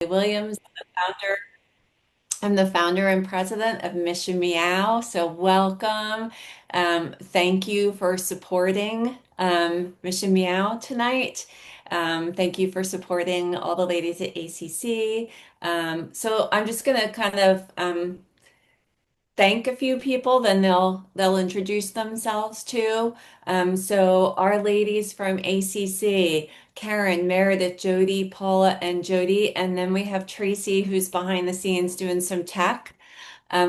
Williams, founder. I'm the founder and president of Mission Meow. So welcome. Thank you for supporting Mission Meow tonight. Thank you for supporting all the ladies at ACC. So I'm just going to kind of thank a few people, then they'll introduce themselves too. So our ladies from ACC, Karen, Meredith, Jody, Paula, and Jody, and then we have Tracy, who's behind the scenes doing some tech.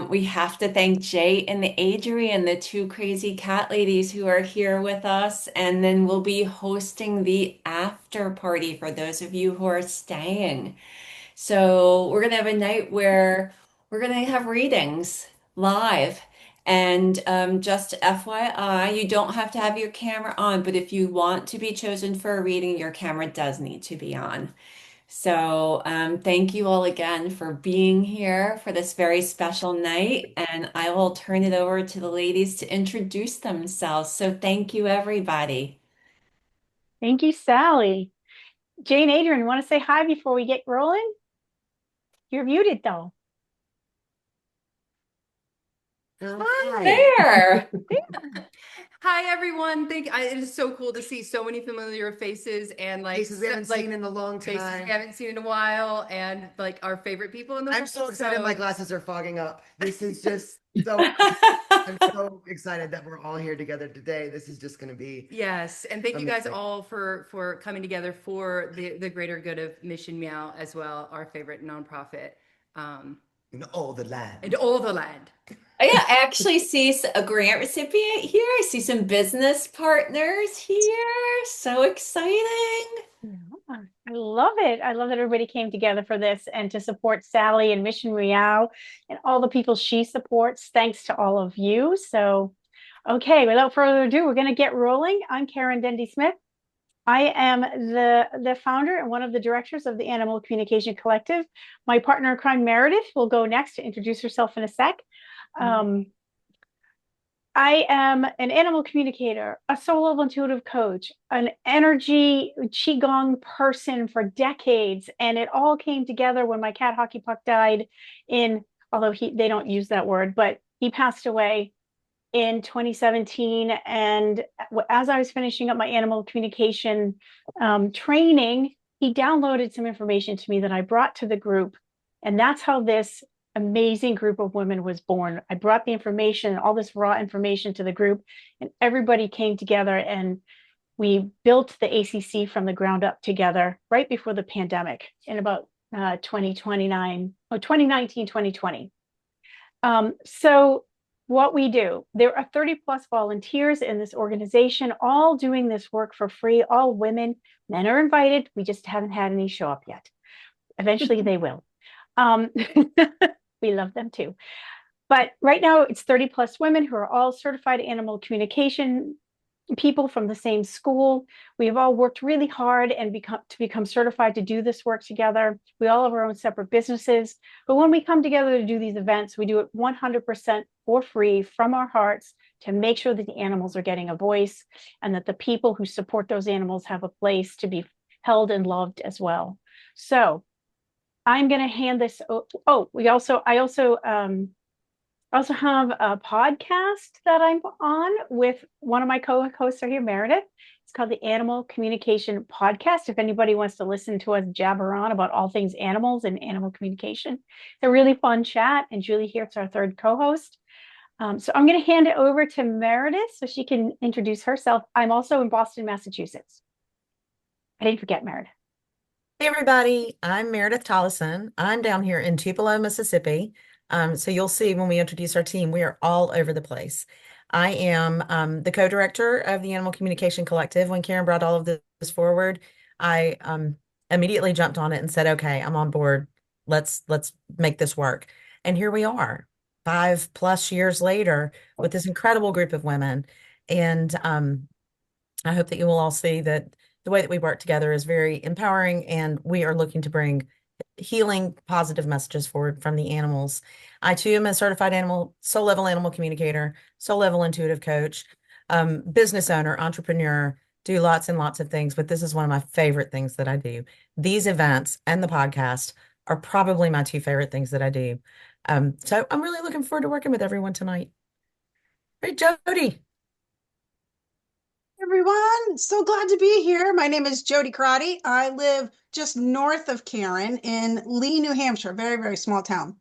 We have to thank Jay and Adrian, the two crazy cat ladies who are here with us, and then we'll be hosting the after party for those of you who are staying. So we're gonna have a night where we're gonna have readings live. And just FYI, you don't have to have your camera on, but if you want to be chosen for a reading, your camera does need to be on. So thank you all again for being here for this very special night. And I will turn it over to the ladies to introduce themselves. So thank you, everybody. Thank you, Sally. Jane, Adrian, want to say hi before we get rolling? You're muted though. Hi Hi. there. Hi everyone. It is so cool to see so many familiar faces and Faces we haven't seen in a long faces time. we haven't seen in a while and like our favorite people in the I'm world. so excited my glasses are fogging up. This is just so I'm so excited that we're all here together today. This is just going to be Yes, and thank you guys amazing. all for coming together for the greater good of Mission Meow as well, our favorite nonprofit, In all the land. and all the land. Yeah, I actually see a grant recipient here. I see some business partners here. So exciting. Yeah, I love it. I love that everybody came together for this and to support Sally and Mission Real and all the people she supports. Thanks to all of you. So, okay, without further ado, we're going to get rolling. I'm Karen Dendy Smith. I am the founder and one of the directors of the Animal Communication Collective. My partner in crime, Meredith, will go next to introduce herself in a sec. Um, I am an animal communicator, a soul level intuitive coach, an energy qigong person for decades, and it all came together when my cat Hockey Puck died in, although they don't use that word, but he passed away in 2017. And as I was finishing up my animal communication training, he downloaded some information to me that I brought to the group, and that's how this amazing group of women was born. I brought the information, all this raw information to the group, and everybody came together and we built the ACC from the ground up together right before the pandemic in about 2019, 2020. So what we do, there are 30 plus volunteers in this organization, all doing this work for free, all women. Men are invited. We just haven't had any show up yet. Eventually they will. Um, we love them too. But right now it's 30 plus women who are all certified animal communication people from the same school. We have all worked really hard and become certified to do this work together. We all have our own separate businesses. But when we come together to do these events, we do it 100% for free from our hearts to make sure that the animals are getting a voice and that the people who support those animals have a place to be held and loved as well. So I'm going to hand this. Oh, I also have a podcast that I'm on with one of my co-hosts are here, Meredith. It's called the Animal Communication Podcast. If anybody wants to listen to us jabber on about all things animals and animal communication, it's a really fun chat. And Julie here, it's our third co-host. So I'm going to hand it over to Meredith so she can introduce herself. I'm also in Boston, Massachusetts. I didn't forget Meredith. Hey everybody, I'm Meredith Tollison. I'm down here in Tupelo, Mississippi. So you'll see when we introduce our team, we are all over the place. I am the co-director of the Animal Communication Collective. When Karen brought all of this forward, I immediately jumped on it and said, "Okay, I'm on board. Let's make this work." And here we are, 5+ years later, with this incredible group of women. And I hope that you will all see that the way that we work together is very empowering, and we are looking to bring healing, positive messages forward from the animals. I too am a certified soul level animal communicator, soul level intuitive coach, business owner, entrepreneur, do lots and lots of things, but this is one of my favorite things that I do. These events and the podcast are probably my two favorite things that I do. So I'm really looking forward to working with everyone tonight. Hey, Jody. Everyone, so glad to be here. My name is Jody Crotty. I live just north of Karen in Lee, New Hampshire, very, very small town.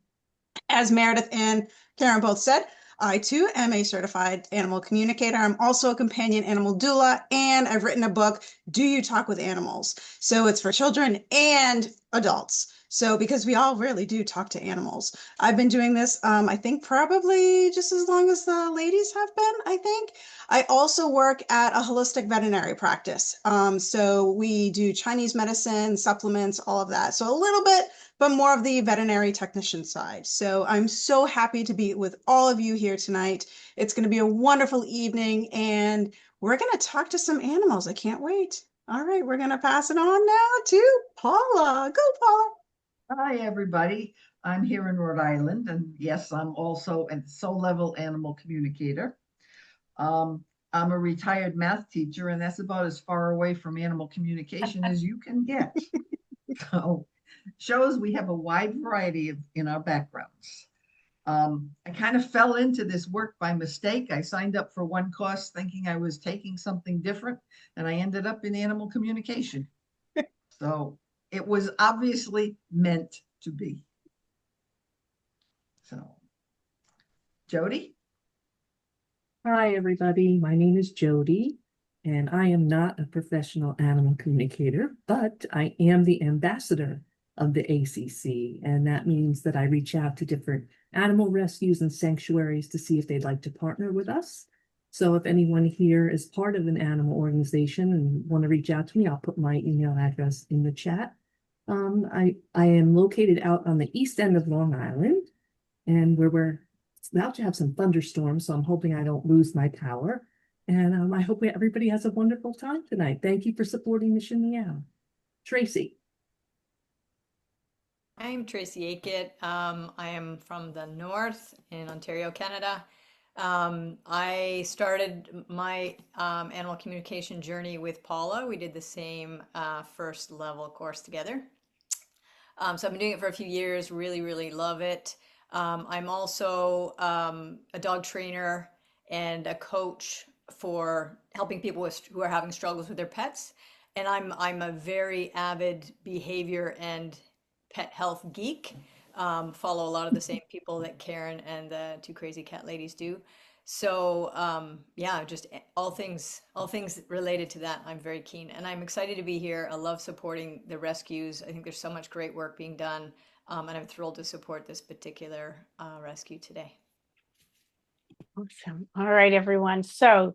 As Meredith and Karen both said, I too am a certified animal communicator. I'm also a companion animal doula, and I've written a book, Do You Talk with Animals? So it's for children and adults. So because we all really do talk to animals. I've been doing this, I think probably just as long as the ladies have been, I think. I also work at a holistic veterinary practice. So we do Chinese medicine, supplements, all of that. So a little bit, but more of the veterinary technician side. So I'm so happy to be with all of you here tonight. It's going to be a wonderful evening, and we're going to talk to some animals. I can't wait. All right, we're going to pass it on now to Paula. Go, Paula. Hi, everybody. I'm here in Rhode Island, and yes, I'm also a soul-level animal communicator. I'm a retired math teacher, and that's about as far away from animal communication as you can get. So, shows we have a wide variety in our backgrounds. I kind of fell into this work by mistake. I signed up for one course thinking I was taking something different, and I ended up in animal communication. So it was obviously meant to be. So, Jody? Hi, everybody. My name is Jody, and I am not a professional animal communicator, but I am the ambassador of the ACC. And that means that I reach out to different animal rescues and sanctuaries to see if they'd like to partner with us. So if anyone here is part of an animal organization and want to reach out to me, I'll put my email address in the chat. I am located out on the east end of Long Island, and where we're about to have some thunderstorms, so I'm hoping I don't lose my power. And I hope everybody has a wonderful time tonight. Thank you for supporting Mission Meow. Tracy. I'm Tracy Aikett. I am from the north in Ontario, Canada. I started my animal communication journey with Paula. We did the same first level course together. So I've been doing it for a few years, really, really love it. I'm also a dog trainer and a coach for helping people who are having struggles with their pets. And I'm a very avid behavior and pet health geek. Follow a lot of the same people that Karen and the two crazy cat ladies do. So yeah, just all things related to that. I'm very keen, and I'm excited to be here. I love supporting the rescues. I think there's so much great work being done, and I'm thrilled to support this particular rescue today. Awesome. All right, everyone. So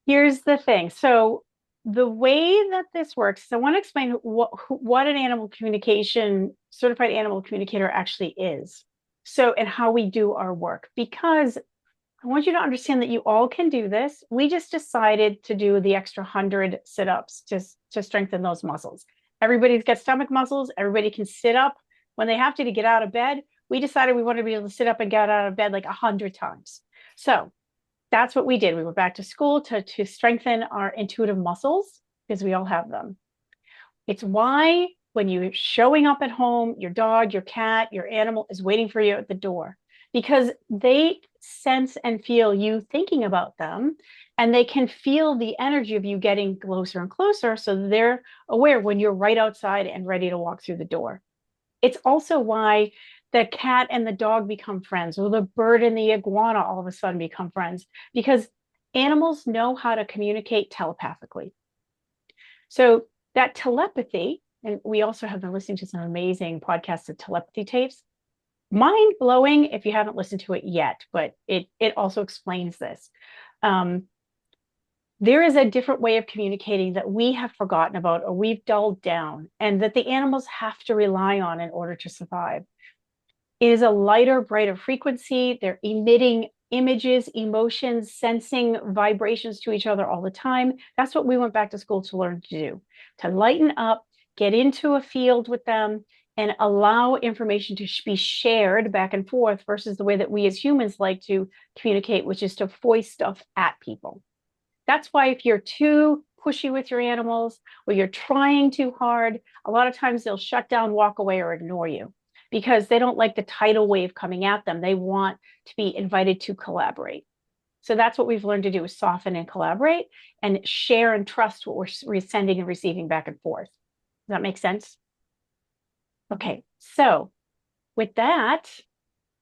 here's the thing. So the way that this works, so I want to explain what an animal communication, certified animal communicator actually is. So, and how we do our work, because I want you to understand that you all can do this. We just decided to do the extra 100 sit-ups to strengthen those muscles. Everybody's got stomach muscles. Everybody can sit up when they have to get out of bed. We decided we wanted to be able to sit up and get out of bed like 100 times. So that's what we did. We went back to school to strengthen our intuitive muscles, because we all have them. It's why when you're showing up at home, your dog, your cat, your animal is waiting for you at the door, because they sense and feel you thinking about them, and they can feel the energy of you getting closer and closer. So they're aware when you're right outside and ready to walk through the door. It's also why the cat and the dog become friends, or the bird and the iguana all of a sudden become friends, because animals know how to communicate telepathically. So that telepathy, and we also have been listening to some amazing podcasts of telepathy tapes. Mind blowing if you haven't listened to it yet, but it also explains this. There is a different way of communicating that we have forgotten about, or we've dulled down, and that the animals have to rely on in order to survive. It is a lighter, brighter frequency. They're emitting images, emotions, sensing vibrations to each other all the time. That's what we went back to school to learn to do, to lighten up, get into a field with them, and allow information to be shared back and forth, versus the way that we as humans like to communicate, which is to foist stuff at people. That's why if you're too pushy with your animals, or you're trying too hard, a lot of times they'll shut down, walk away, or ignore you because they don't like the tidal wave coming at them. They want to be invited to collaborate. So that's what we've learned to do, is soften and collaborate and share and trust what we're sending and receiving back and forth. Does that make sense? Okay, so with that,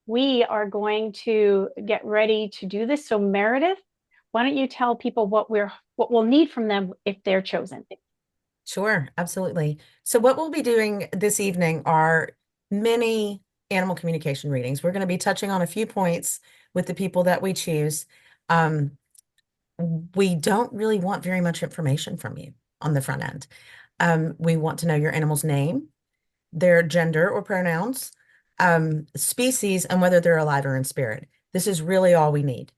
we are going to get ready to do this. So Meredith, why don't you tell people what we'll need from them if they're chosen? Sure, absolutely. So what we'll be doing this evening are mini animal communication readings. We're going to be touching on a few points with the people that we choose. Um, we don't really want very much information from you on the front end. We want to know your animal's name, their gender or pronouns, species, and whether they're alive or in spirit. This is really all we need.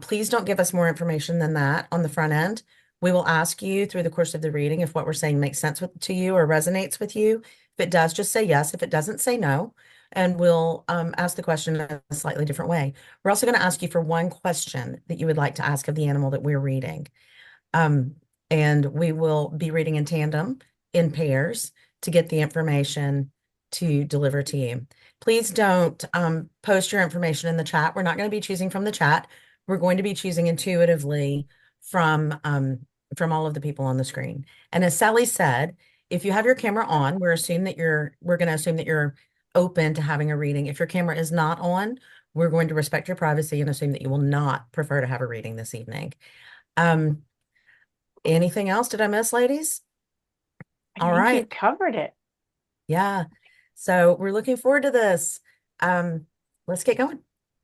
Please don't give us more information than that on the front end. We will ask you through the course of the reading if what we're saying makes sense to you or resonates with you. If it does, just say yes. If it doesn't, say no. And we'll ask the question in a slightly different way. We're also going to ask you for one question that you would like to ask of the animal that we're reading. And we will be reading in tandem, in pairs, to get the information to deliver to you. Please don't post your information in the chat. We're not going to be choosing from the chat. We're going to be choosing intuitively from all of the people on the screen. And as Sally said, if you have your camera on, we're going to assume that you're open to having a reading. If your camera is not on, we're going to respect your privacy and assume that you will not prefer to have a reading this evening. Anything else? Did I miss, ladies? All I think right. you covered it. Yeah. So we're looking forward to this. Let's get going.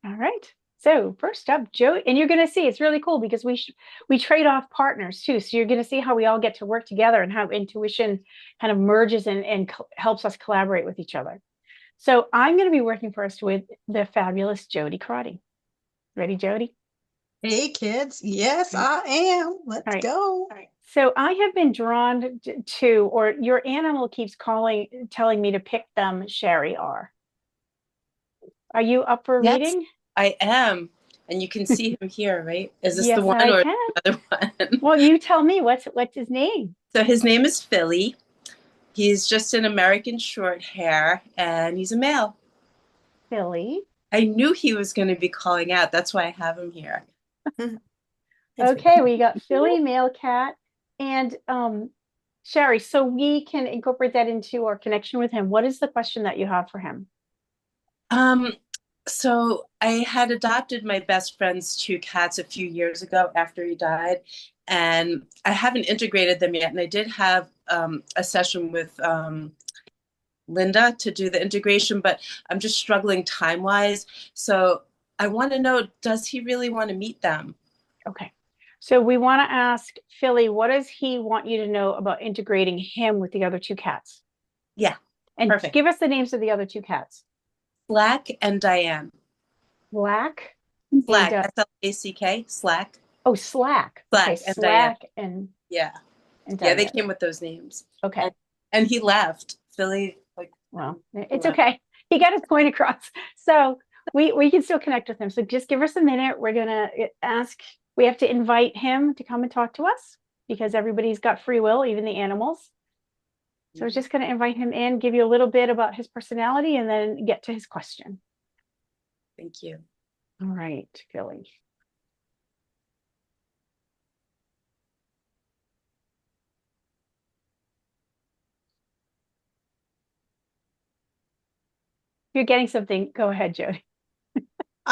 All right. So first up, Joe, and you're going to see it's really cool because we trade off partners too. So you're going to see how we all get to work together and how intuition kind of merges and helps us collaborate with each other. So I'm going to be working first with the fabulous Jody Crotty. Ready, Jody? Hey, kids. Yes, I am. Let's go. All right. So I have been drawn to, or your animal keeps telling me to pick them, Sherry R. Are you up for Yes, reading? I am. And you can see him here, right? Is this Yes, the one I or can. the other one? Well, you tell me what's his name. So his name is Philly. He's just an American short hair and he's a male. Philly. I knew he was going to be calling out. That's why I have him here. Okay, we got Philly, male cat, and Sherry. So we can incorporate that into our connection with him. What is the question that you have for him? So I had adopted my best friend's two cats a few years ago after he died, and I haven't integrated them yet. And I did have a session with Linda to do the integration, but I'm just struggling time-wise. So I want to know, does he really want to meet them? Okay. So we want to ask Philly, what does he want you to know about integrating him with the other two cats? Yeah, and perfect. Give us the names of the other two cats. Slack and Diane. Slack? Slack, S-L-A-C-K, Slack. Oh, Slack. Slack okay, and Slack Diane. and yeah. And yeah, they came with those names. Okay. And he left. Philly, well, it's okay. He got his point across. So we can still connect with him. So just give us a minute. We're gonna we have to invite him to come and talk to us because everybody's got free will, even the animals. So we're just going to invite him in, give you a little bit about his personality, and then get to his question. Thank you. All right, Philly. You're getting something. Go ahead, Jody.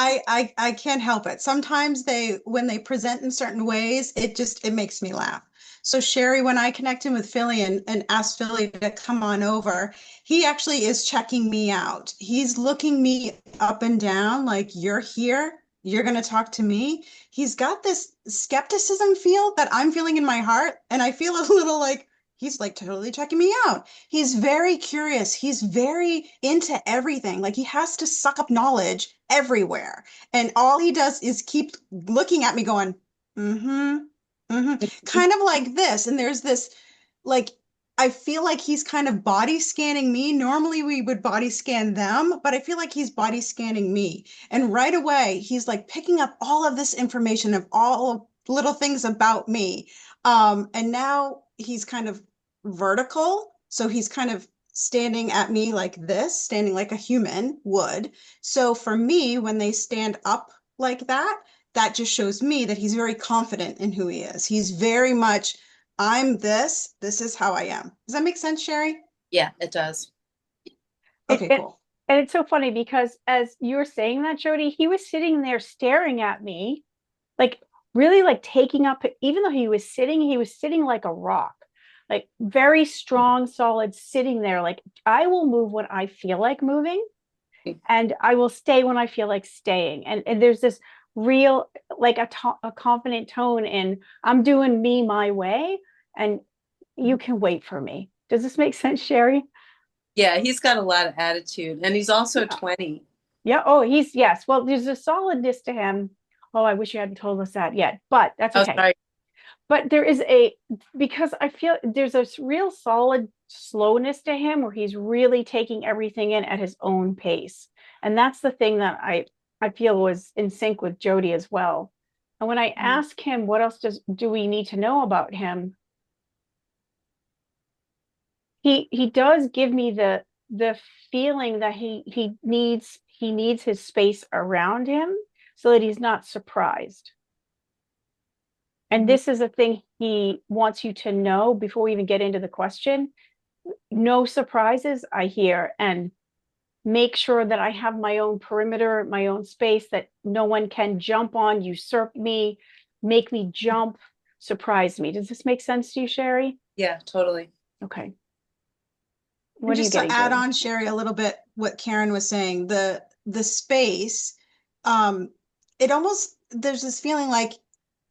I can't help it. Sometimes when they present in certain ways, it makes me laugh. So Sherry, when I connect him with Philly and ask Philly to come on over, he actually is checking me out. He's looking me up and down like, you're here, you're going to talk to me. He's got this skepticism feel that I'm feeling in my heart. And I feel a little like, he's like totally checking me out. He's very curious. He's very into everything. Like he has to suck up knowledge everywhere. And all he does is keep looking at me going, kind of like this. And there's this, like, I feel like he's kind of body scanning me. Normally we would body scan them, but I feel like he's body scanning me. And right away, he's like picking up all of this information of all little things about me. And now he's kind of vertical. So he's kind of standing at me like this, standing like a human would. So for me, when they stand up like that, that just shows me that he's very confident in who he is. He's very much, I'm this, this is how I am. Does that make sense, Sherry? Yeah, it does. It, Okay, it, cool. and it's so funny because as you were saying that, Jody, he was sitting there staring at me, like really like taking up, even though he was sitting like a rock, like very strong, solid, sitting there. Like I will move when I feel like moving, and I will stay when I feel like staying. And there's this real, like a confident tone in I'm doing me my way, and you can wait for me. Does this make sense, Sherry? Yeah, he's got a lot of attitude, and he's also Yeah. 20. Yeah. Oh, yes. Well, there's a solidness to him. Oh, I wish you hadn't told us that yet, but that's Oh, okay. sorry. But because I feel there's a real solid slowness to him where he's really taking everything in at his own pace. And that's the thing that I feel was in sync with Jody as well. And when I ask him, what else do we need to know about him? He does give me the feeling that he needs his space around him so that he's not surprised. And this is a thing he wants you to know before we even get into the question. No surprises, I hear, and make sure that I have my own perimeter, my own space that no one can jump on, usurp me, make me jump, surprise me. Does this make sense to you, Sherry? Yeah, totally. Okay. And What are you just to getting, add Jody? on, Sherry, a little bit what Karen was saying, the space, it almost there's this feeling like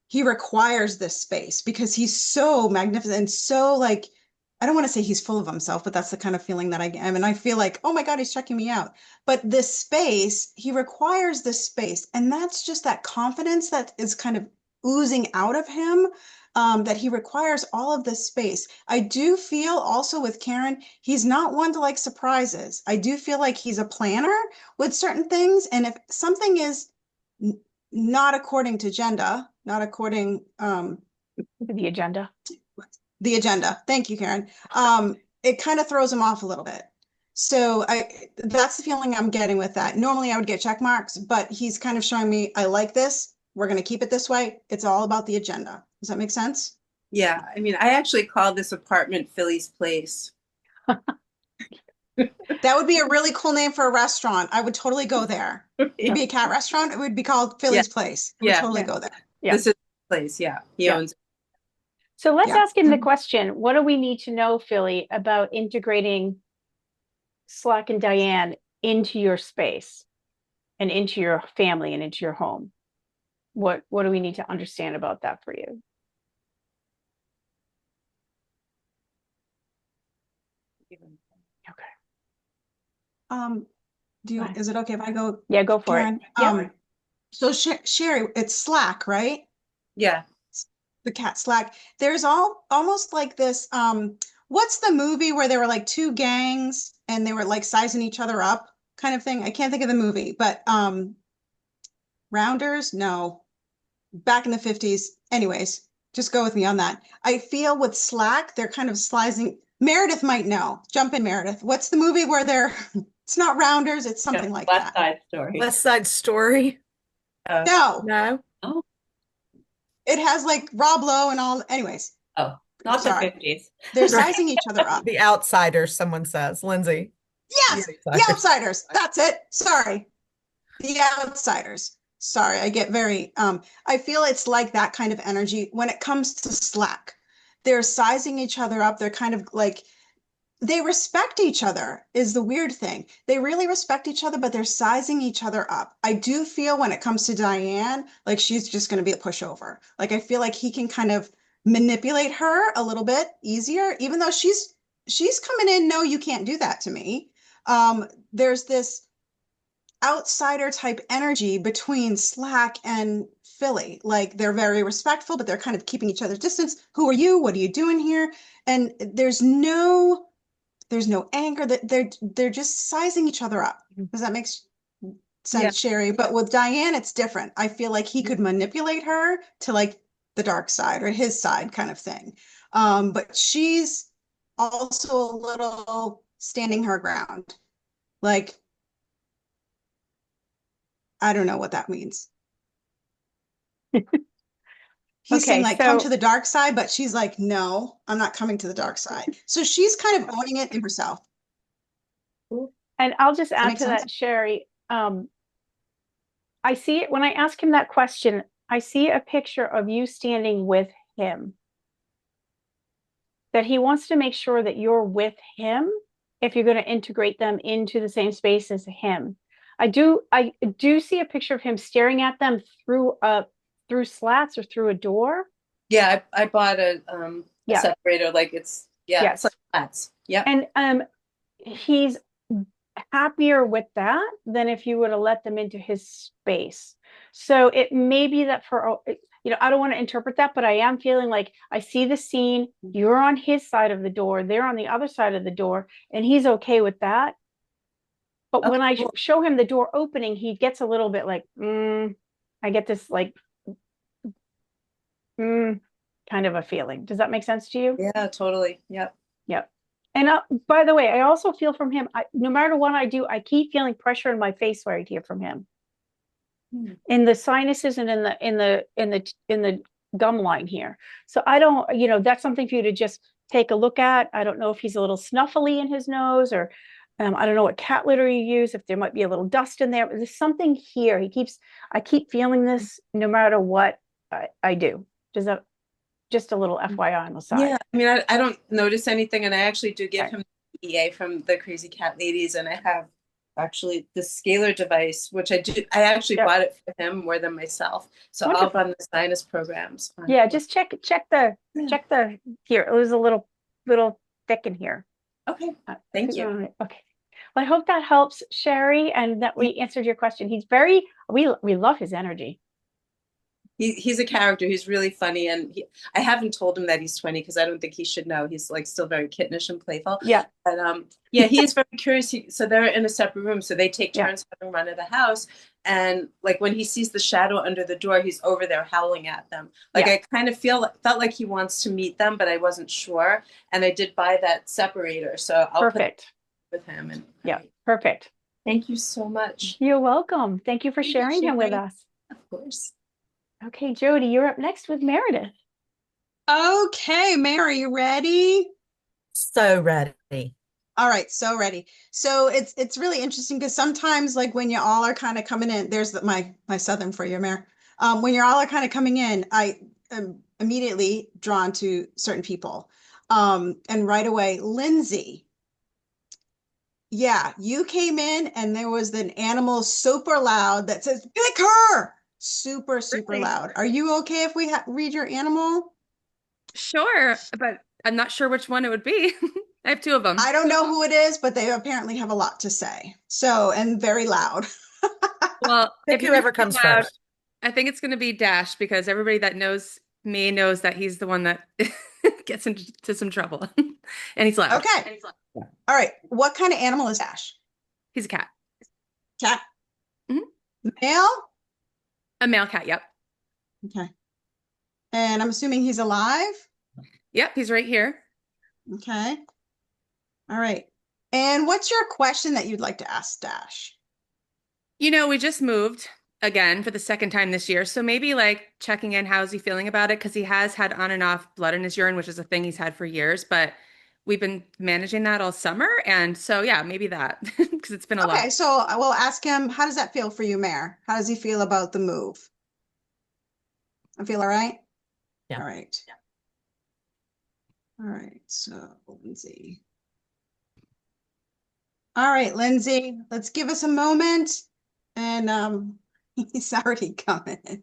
he requires this space because he's so magnificent and so like I don't want to say he's full of himself, but that's the kind of feeling that I am. And I feel like, oh my God, he's checking me out. But this space, he requires this space. And that's just that confidence that is kind of oozing out of him, that he requires all of this space. I do feel also with Karen, he's not one to like surprises. I do feel like he's a planner with certain things. And if something is not according to agenda, not according The agenda. the agenda. Thank you, Karen. It kind of throws him off a little bit. So that's the feeling I'm getting with that. Normally I would get check marks, but he's kind of showing me I like this. We're going to keep it this way. It's all about the agenda. Does that make sense? Yeah, I mean, I actually call this apartment Philly's Place. That would be a really cool name for a restaurant. I would totally go there. It'd be a cat restaurant. It would be called Philly's Place. I would Yeah. totally go there. Yeah. This is the place. Yeah, he owns it. So let's Yeah. ask him the question. What do we need to know, Philly, about integrating Slack and Diane into your space and into your family and into your home? What do we need to understand about that for you? Okay. Is it okay if I go, Yeah, go for Karen? it. Yeah. So Sherry, it's Slack, right? Yeah. The cat Slack. There's almost like this, what's the movie where there were like two gangs and they were like sizing each other up kind of thing? I can't think of the movie, but Rounders? No. Back in the 50s. Anyways, just go with me on that. I feel with Slack, they're kind of slicing. Meredith might know. Jump in, Meredith. What's the movie where they're it's not Rounders, it's something like West that. Side Story. West Side Story. No. No. Oh, It has like Rob Lowe and all. Anyways, oh, not the sorry. 50s. They're sizing each other up. The Outsiders, someone says. Lindsay. Yes, the Outsiders. That's it. Sorry. The Outsiders. Sorry, I get very I feel it's like that kind of energy when it comes to Slack. They're sizing each other up. They're kind of like they respect each other is the weird thing. They really respect each other, but they're sizing each other up. I do feel when it comes to Diane, like she's just going to be a pushover. Like I feel like he can kind of manipulate her a little bit easier, even though she's coming in, no, you can't do that to me. There's this outsider type energy between Slack and Philly. Like they're very respectful, but they're kind of keeping each other's distance. Who are you? What are you doing here? And there's no anger that they're just sizing each other up. Does that make sense, Yeah. Sherry? But with Diane, it's different. I feel like he could manipulate her to like the dark side or his side kind of thing. But she's also a little standing her ground. Like, I don't know what that means. He's saying Okay, like, come so to the dark side, but she's like, no, I'm not coming to the dark side. So she's kind of owning it in herself. Does and I'll just that add make to sense? that, Sherry. I see it when I ask him that question, I see a picture of you standing with him. That he wants to make sure that you're with him if you're going to integrate them into the same space as him. I do see a picture of him staring at them through slats or through a door. Yeah, I bought a Yeah. separator, like it's Yes. like flats. Yep. And he's happier with that than if you would have let them into his space. So it may be that I don't want to interpret that, but I am feeling like I see the scene. You're on his side of the door, they're on the other side of the door, and he's okay with that. But when I show him the door opening, he gets a little bit like, I get this like, kind of a feeling. Does that make sense to you? Yeah, totally. Yep. Yep. And by the way, I also feel from him, no matter what I do, I keep feeling pressure in my face right here from him, in the sinuses and in the gum line here. So I don't, that's something for you to just take a look at. I don't know if he's a little snuffly in his nose, or I don't know what cat litter you use, if there might be a little dust in there. There's something here. I keep feeling this no matter what I do. Does that, just a little FYI on the side? Yeah, I mean, I don't notice anything, and I actually do give Right. him the EA from the Crazy Cat Ladies, and I have actually the scalar device, which I actually Yep. bought it for him more than myself. So I'll Wonderful. run the sinus programs. Yeah, just check the here. It was a little thick in here. Okay, thank you. Okay. Well, I hope that helps, Sherry, and that we answered your question. We love his energy. He's a character. He's really funny, and I haven't told him that he's 20 because I don't think he should know. He's like still very kittenish and playful. Yeah. But yeah, he is very curious. So they're in a separate room, so they take Yeah. turns having run of the house. And like when he sees the shadow under the door, he's over there howling at them. Like Yeah. I kind of felt like he wants to meet them, but I wasn't sure. And I did buy that separator, so I'll Perfect. put it with him. And Yeah, perfect. thank you so much. You're welcome. Thank you for Thank you, sharing him with Sherry. us. Of course. Okay, Jody, you're up next with Meredith. Okay, Mary, you ready? So ready. All right, so ready. So it's really interesting because sometimes like when you all are kind of coming in, there's my Southern for you, Mary. When you're all are kind of coming in, I am immediately drawn to certain people. And right away, Lindsay. Yeah, you came in and there was an animal super loud that says, pick her! Super, super Really? loud. Are you okay if we read your animal? Sure, but I'm not sure which one it would be. I have two of them. I don't know who it is, but they apparently have a lot to say. So, and very loud. Well, Pick if you're whoever gonna comes be loud, first. I think it's going to be Dash because everybody that knows me knows that he's the one that gets into some trouble. And he's loud. Okay. All right. What kind of animal is Ash? He's a cat. Cat? Mhm. Male? A male cat, yep. Okay. And I'm assuming he's alive? Yep, he's right here. Okay. All right. And what's your question that you'd like to ask Dash? We just moved again for the second time this year. So maybe like checking in, how's he feeling about it? Because he has had on and off blood in his urine, which is a thing he's had for years, but we've been managing that all summer. And so, yeah, maybe that because it's been a lot. Okay, so I will ask him, how does that feel for you, Mayor? How does he feel about the move? I feel all right? Yeah. All right. All right, so Lindsay. All right, Lindsay, let's give us a moment. And he's already coming.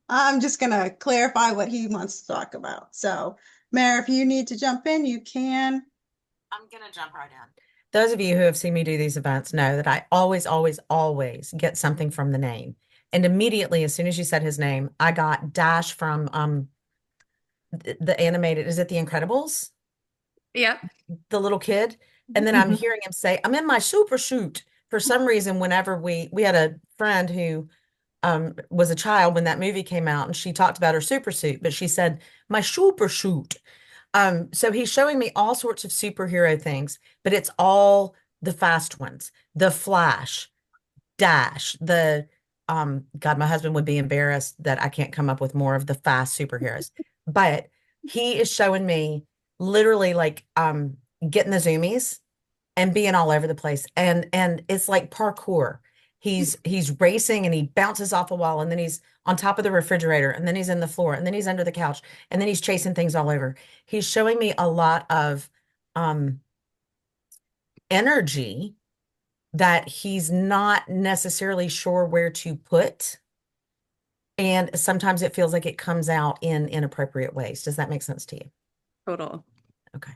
I'm just gonna clarify what he wants to talk about. So, Mayor, if you need to jump in, you can. I'm gonna jump right in. Those of you who have seen me do these events know that I always, always, always get something from the name. And immediately, as soon as you said his name, I got Dash from the animated, is it The Incredibles? Yep. The little kid. And then I'm hearing him say, I'm in my super shoot. For some reason, whenever we had a friend who was a child when that movie came out, and she talked about her super suit, but she said, my super suit. So he's showing me all sorts of superhero things, but it's all the fast ones, the Flash, Dash, the God, my husband would be embarrassed that I can't come up with more of the fast superheroes. But he is showing me literally like getting the zoomies and being all over the place. And it's like parkour. He's racing and he bounces off a wall and then he's on top of the refrigerator and then he's in the floor and then he's under the couch and then he's chasing things all over. He's showing me a lot of um energy that he's not necessarily sure where to put. And sometimes it feels like it comes out in inappropriate ways. Does that make sense to you? Total. Okay.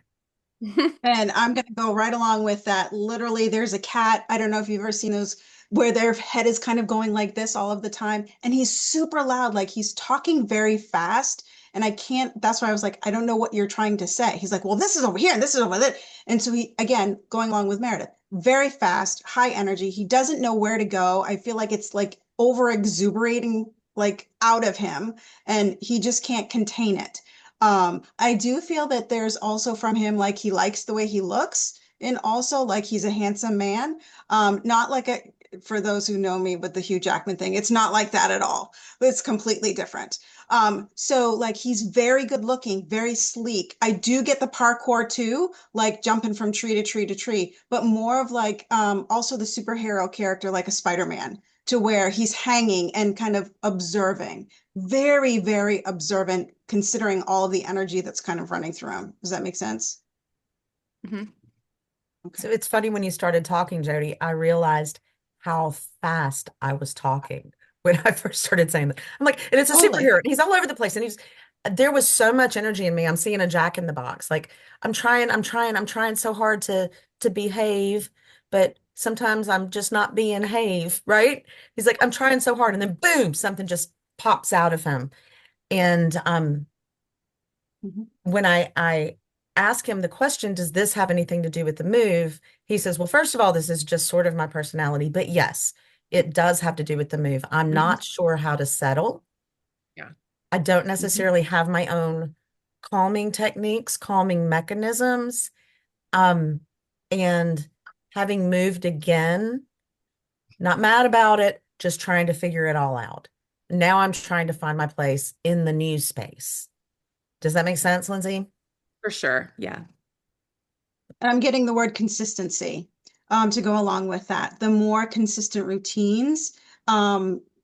And I'm going to go right along with that. Literally, there's a cat. I don't know if you've ever seen those where their head is kind of going like this all of the time. And he's super loud, like he's talking very fast. And I can't, that's why I was like, I don't know what you're trying to say. He's like, well, this is over here and this is over there. And so he, again, going along with Meredith, very fast, high energy. He doesn't know where to go. I feel like it's like over exuberating, like out of him, and he just can't contain it. I do feel that there's also from him like he likes the way he looks and also like he's a handsome man. Not like a for those who know me with the Hugh Jackman thing, it's not like that at all. It's completely different. So like he's very good looking, very sleek. I do get the parkour too, like jumping from tree to tree to tree, but more of like also the superhero character like a Spider-Man to where he's hanging and kind of observing very, very observant considering all of the energy that's kind of running through him. Does that make sense? Mhm. Okay. So it's funny when you started talking, Jody, I realized how fast I was talking when I first started saying that. I'm like, and it's a Totally. superhero, and he's all over the place, and he's there was so much energy in me. I'm seeing a Jack in the Box. Like I'm trying so hard to behave, but sometimes I'm just not being have, right? He's like, I'm trying so hard, and then boom, something just pops out of him. And Mhm. when I ask him the question, does this have anything to do with the move? He says, well, first of all, this is just sort of my personality, but yes, it does have to do with the move. I'm Mhm. not sure how to settle. Yeah. I don't Mhm. necessarily have my own calming techniques, calming mechanisms. Um, and having moved again, not mad about it, just trying to figure it all out. Now I'm trying to find my place in the new space. Does that make sense, Lindsay? For sure. Yeah. And I'm getting the word consistency to go along with that. The more consistent routines,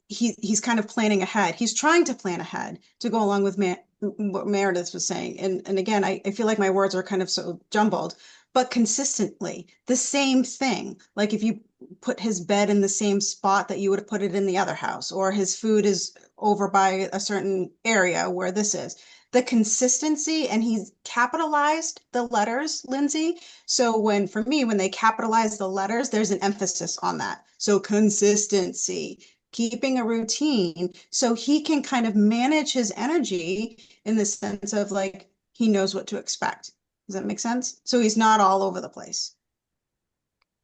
he's kind of planning ahead. He's trying to plan ahead to go along with what Meredith was saying. And again, I feel like my words are kind of so jumbled, but consistently, the same thing. Like if you put his bed in the same spot that you would have put it in the other house, or his food is over by a certain area where this is. The consistency, and he's capitalized the letters, Lindsay, so when for me, when they capitalize the letters, there's an emphasis on that. So consistency, keeping a routine so he can kind of manage his energy in the sense of like he knows what to expect. Does that make sense? So he's not all over the place.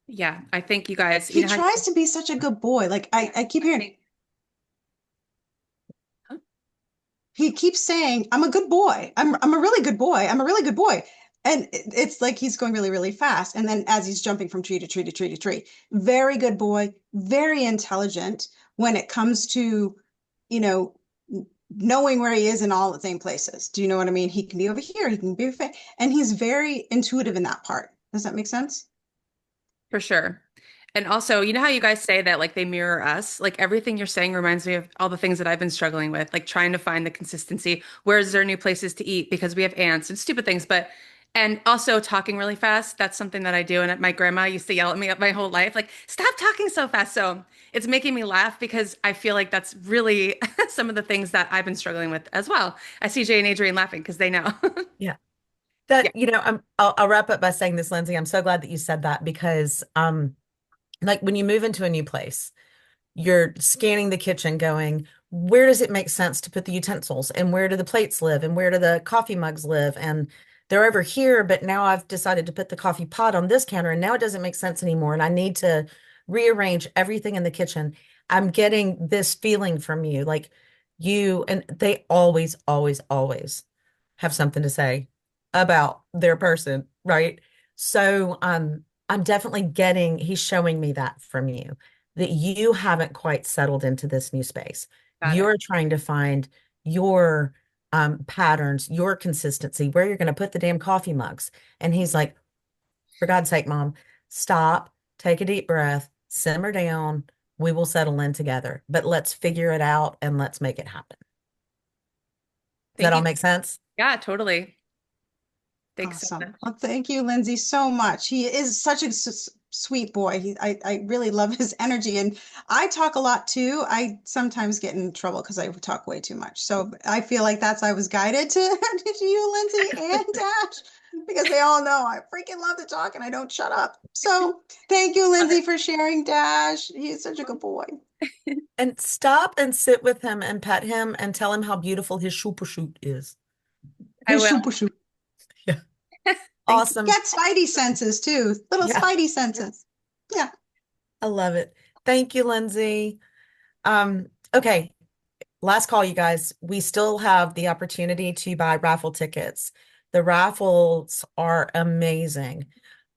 Yeah. I think you guys, you He know how tries to be such a good boy. Like I keep hearing he keeps saying, I'm a good boy. I'm a really good boy. I'm a really good boy. And it's like he's going really, really fast. And then as he's jumping from tree to tree to tree to tree, very good boy, very intelligent when it comes to, you know, knowing where he is in all the same places. Do you know what I mean? He can be over here, he can be over there, and he's very intuitive in that part. Does that make sense? For sure. And also, you know how you guys say that like they mirror us? Like everything you're saying reminds me of all the things that I've been struggling with, like trying to find the consistency. Where is there new places to eat because we have ants and stupid things, but and also talking really fast. That's something that I do. And my grandma used to yell at me up my whole life, like, stop talking so fast. So it's making me laugh because I feel like that's really some of the things that I've been struggling with as well. I see Jay and Adrian laughing because they know. Yeah. Yeah. That, I'll wrap up by saying this, Lindsay. I'm so glad that you said that because, like when you move into a new place, you're scanning the kitchen going, where does it make sense to put the utensils and where do the plates live and where do the coffee mugs live? And they're over here, but now I've decided to put the coffee pot on this counter and now it doesn't make sense anymore. And I need to rearrange everything in the kitchen. I'm getting this feeling from you, like you, and they always, always, always have something to say about their person, right? So I'm definitely getting, he's showing me that from you, that you haven't quite settled into this new space. Got it. You're trying to find your patterns, your consistency, where you're going to put the damn coffee mugs. And he's like, for God's sake, Mom, stop, take a deep breath, simmer down. We will settle in together, but let's figure it out and let's make it happen. Does that Thank all you. make sense? Yeah, totally. Thanks so Awesome. much. Well, thank you, Lindsay, so much. He is such a sweet boy. I really love his energy. And I talk a lot too. I sometimes get in trouble because I talk way too much. So I feel like I was guided to, to you, Lindsay, and Dash, because they all know I freaking love to talk and I don't shut up. So thank you, Lindsay, for sharing, Dash. He's such a good boy. And stop and sit with him and pet him and tell him how beautiful his super shoot is. I His will. super shoot. Yeah. Thank Awesome. Got spidey senses too. Little Yeah. spidey senses. Yeah. I love it. Thank you, Lindsay. Okay. Last call, you guys. We still have the opportunity to buy raffle tickets. The raffles are amazing.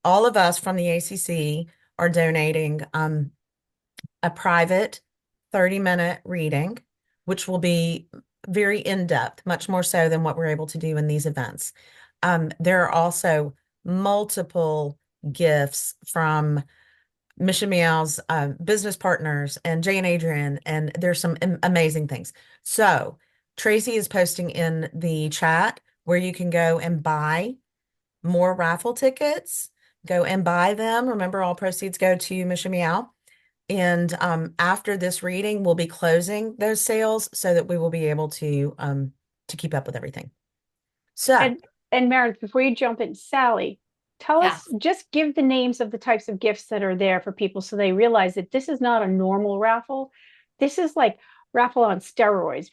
All of us from the ACC are donating a private 30-minute reading, which will be very in-depth, much more so than what we're able to do in these events. There are also multiple gifts from Mission Meow's business partners and Jay and Adrian, and there's some amazing things. So Tracy is posting in the chat where you can go and buy more raffle tickets. Go and buy them. Remember, all proceeds go to Mission Meow. And after this reading, we'll be closing those sales so that we will be able to keep up with everything. So And Meredith, before you jump in, Sally, tell Yeah. us, just give the names of the types of gifts that are there for people so they realize that this is not a normal raffle. This is like raffle on steroids.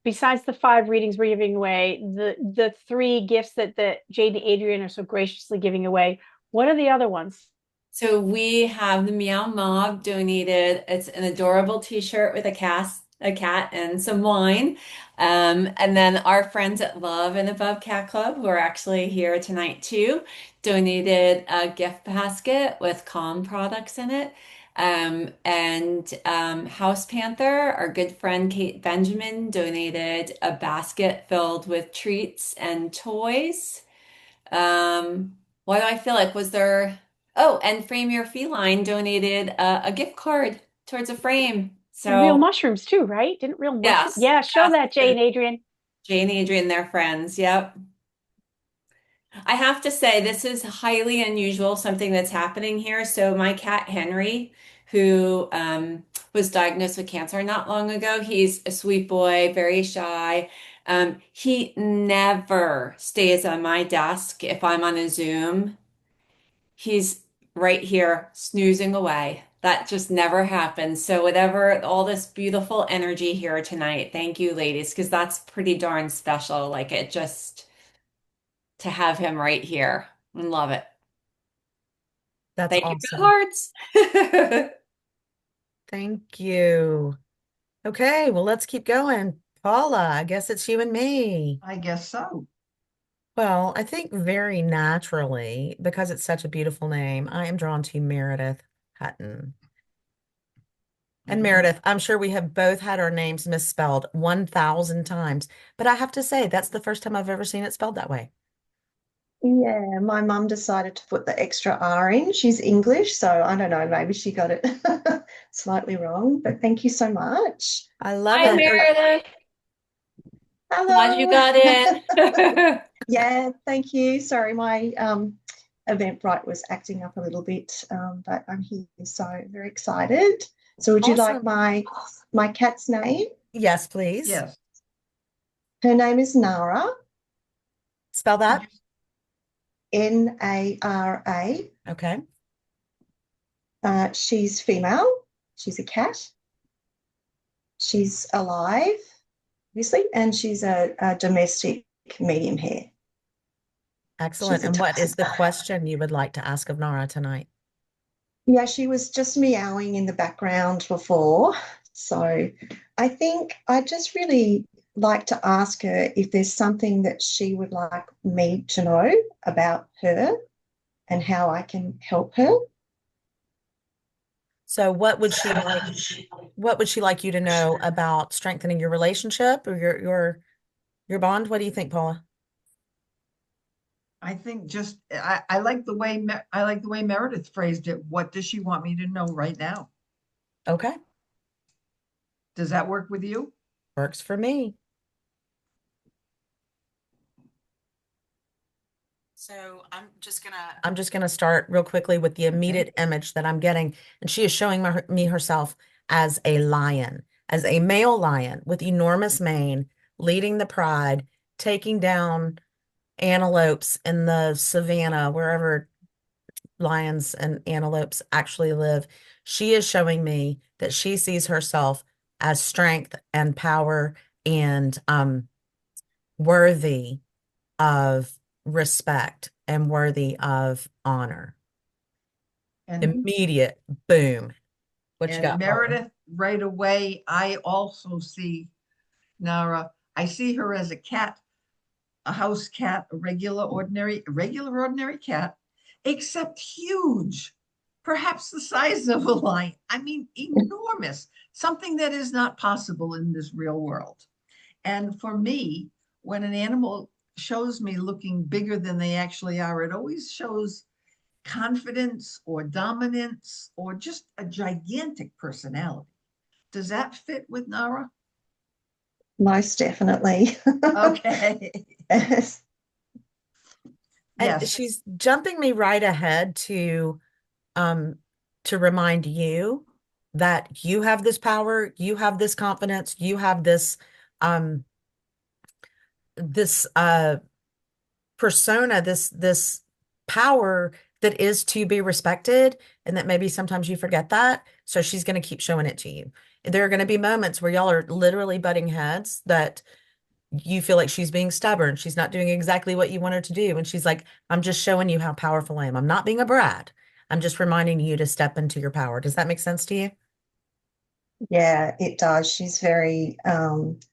Besides the 5 readings we're giving away, the 3 gifts that Jade and Adrian are so graciously giving away. What are the other ones? So we have the Meow Mob donated. It's an adorable t-shirt with a cat and some wine. And then our friends at Love and Above Cat Club, who are actually here tonight too, donated a gift basket with Calm products in it. House Panther, our good friend Kate Benjamin, donated a basket filled with treats and toys. Why do I feel like was there? Oh, and Frame Your Feline donated a gift card towards a frame. And real So mushrooms too, right? Didn't real mushrooms? yes, Yeah, show yes, that, Jay and Adrian. Jay and Adrian, they're friends. Yep. I have to say, this is highly unusual, something that's happening here. So my cat Henry, who was diagnosed with cancer not long ago, he's a sweet boy, very shy. He never stays on my desk if I'm on a Zoom. He's right here snoozing away. That just never happens. So whatever, all this beautiful energy here tonight. Thank you, ladies, because that's pretty darn special. Like it just to have him right here. I love it. that's Thank you for the awesome. hearts. Thank you. Okay, well, let's keep going. Paula, I guess it's you and me. I guess so. Well, I think very naturally, because it's such a beautiful name, I am drawn to Meredith Hutton. And Meredith, I'm sure we have both had our names misspelled 1,000 times, but I have to say, that's the first time I've ever seen it spelled that way. Yeah, my mum decided to put the extra R in. She's English, so I don't know, maybe she got it slightly wrong, but thank you so much. I love Hi, it. Meredith. Glad you Hello. got in. Yeah, thank you. Sorry, my Eventbrite was acting up a little bit, but I'm here, so very excited. So would you like Awesome. my cat's name? Yes, please. Yes. Her name is Nara, Spell that. Nara. Okay. She's female. She's a cat. She's alive, obviously, and she's a domestic medium hair. Excellent. She's a And what is the tussie. question you would like to ask of Nara tonight? Yeah, she was just meowing in the background before. So I think I just really like to ask her if there's something that she would like me to know about her and how I can help her. So what would she like you to know about strengthening your relationship or your bond? What do you think, Paula? I think just I like the way I like the way Meredith phrased it. What does she want me to know right now? Okay, Does that work with you? works for me. So I'm just gonna start real quickly with the immediate image that I'm getting, and she is showing me herself as a lion, as a male lion with enormous mane, leading the pride, taking down antelopes in the savannah, wherever lions and antelopes actually live. She is showing me that she sees herself as strength and power and worthy of respect and worthy of honor. And Immediate boom. What you and got, Paula? Meredith, right away, I also see Nara. I see her as a cat, a house cat, a regular ordinary cat, except huge, perhaps the size of a lion. I mean, enormous, something that is not possible in this real world. And for me, when an animal shows me looking bigger than they actually are, it always shows confidence or dominance or just a gigantic personality. Does that fit with Nara? Most definitely. Okay. Yes. And Yes. she's jumping me right ahead um to remind you that you have this power, you have this confidence, you have um this persona, this power that is to be respected, and that maybe sometimes you forget that. So she's going to keep showing it to you. There are going to be moments where y'all are literally butting heads that you feel like she's being stubborn. She's not doing exactly what you want her to do. And she's like, I'm just showing you how powerful I am. I'm not being a brat. I'm just reminding you to step into your power. Does that make sense to you? Yeah, it does. She's very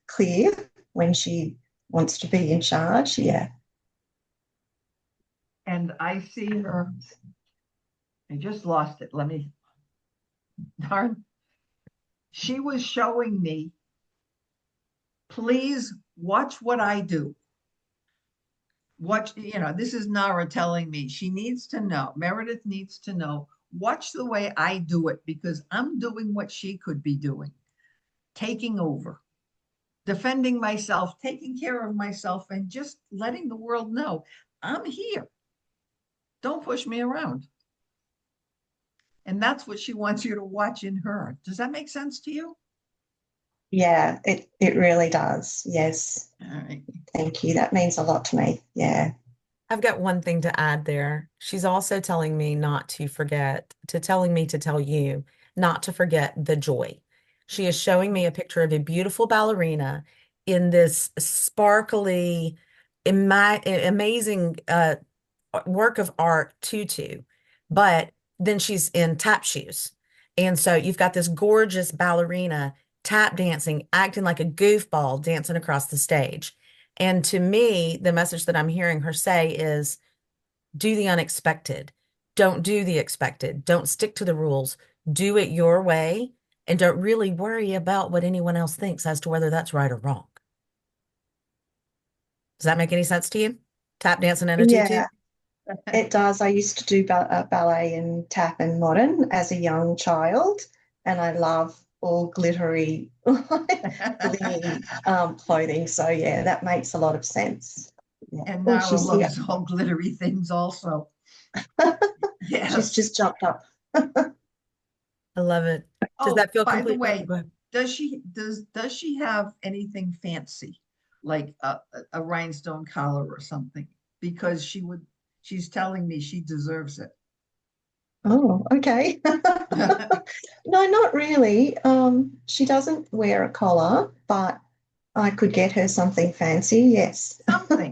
clear when she wants to be in charge. Yeah. And I see her. I just lost it. Let me, darn. She was showing me, please watch what I do. This is Nara telling me she needs to know, Meredith needs to know, watch the way I do it because I'm doing what she could be doing, taking over, defending myself, taking care of myself, and just letting the world know I'm here. Don't push me around. And that's what she wants you to watch in her. Does that make sense to you? Yeah, it really does. Yes. All right. Thank you. That means a lot to me. Yeah. I've got one thing to add there. She's also telling me not to forget, telling me to tell you not to forget the joy. She is showing me a picture of a beautiful ballerina in this sparkly, amazing work of art tutu, but then she's in tap shoes. And so you've got this gorgeous ballerina tap dancing, acting like a goofball dancing across the stage. And to me, the message that I'm hearing her say is do the unexpected. Don't do the expected. Don't stick to the rules. Do it your way and don't really worry about what anyone else thinks as to whether that's right or wrong. Does that make any sense to you? Tap dancing in a tutu? Yeah, it does. I used to do ballet and tap and modern as a young child, and I love all glittery, blingy clothing. So yeah, that makes a lot of sense. Yeah. And Oh, Nara she's here. loves all glittery things also. She's Yes. just jumped up. I love it. Does Oh, that feel by the complete? way, Go ahead. does she have anything fancy, like a rhinestone collar or something? Because she's telling me she deserves it. Oh, okay. No, not really. She doesn't wear a collar, but I could get her something fancy. Yes. Something.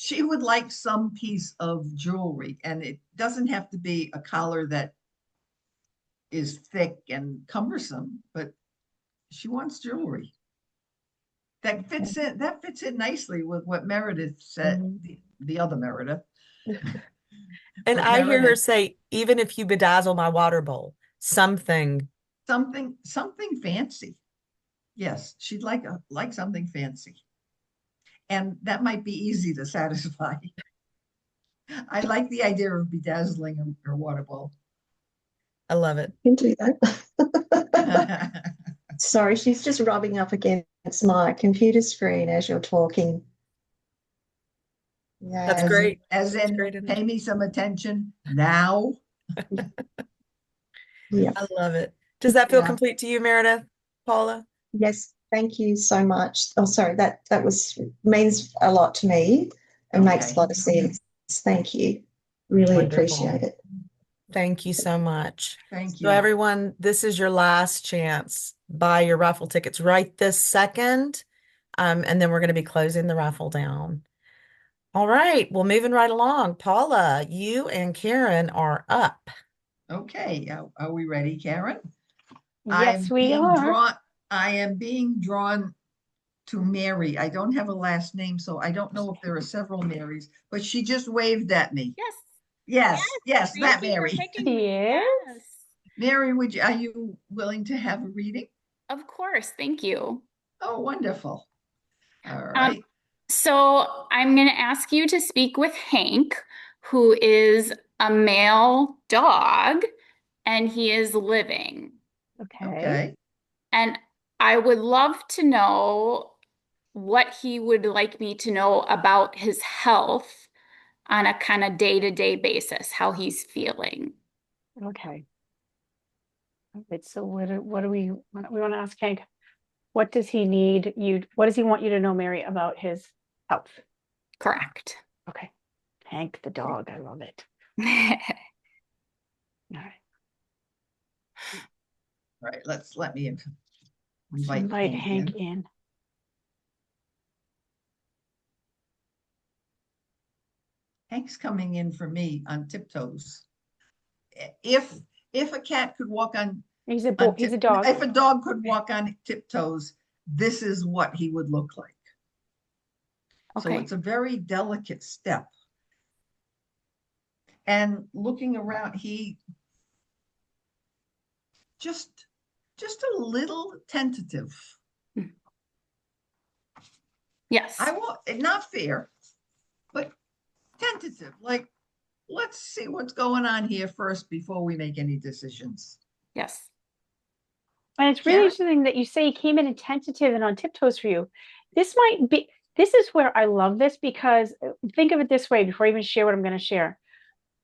she would like some piece of jewelry, and it doesn't have to be a collar that is thick and cumbersome, but she wants jewelry. That fits in nicely with what Meredith said, the other Meredith. And But I hear her Meredith, say, even if you bedazzle my water bowl, something. something fancy. Yes, she'd like something fancy. And that might be easy to satisfy. I like the idea of bedazzling her water bowl. I love it. You can do that. Sorry, she's just rubbing up against my computer screen as you're talking. That's Yeah. great. As That's in, great pay energy. me some attention now. Yeah. I love it. Does that feel Yeah. complete to you, Meredith? Paula? Yes, thank you so much. Oh, sorry, that was means a lot to me and makes a lot of sense. Thank you. Really Wonderful. appreciate it. Thank you so much. Thank So you. everyone, this is your last chance. Buy your raffle tickets right this second. And then we're going to be closing the raffle down. All right. Well, moving right along. Paula, you and Karen are up. Okay, are we ready, Karen? Yes, we are. I am being drawn to Mary. I don't have a last name, so I don't know if there are several Marys, but she just waved at me. Yes, that Mary. Yes. Mary, are you willing to have a reading? Of course, thank you. Oh, wonderful. All right. So I'm going to ask you to speak with Hank, who is a male dog, and he is living. Okay. And I would love to know what he would like me to know about his health on a kind of day-to-day basis, how he's feeling. Okay. All right, so what do we want to ask Hank? What does he need you? What does he want you to know, Mary, about his health? Correct. Okay. Hank the dog. I love it. All right. All right, let me Let's invite invite Hank Hank in. Hank's coming in for me on tiptoes. If a cat could walk on He's a dog. if a dog could walk on tiptoes, this is what he would look like. So Okay. it's a very delicate step. And looking around, he just a little tentative. Yes. I won't, not fear, but tentative. Like, let's see what's going on here first before we make any decisions. Yes. And it's really Karen? interesting that you say he came in tentative and on tiptoes for you. This is where I love this, because think of it this way before I even share what I'm going to share.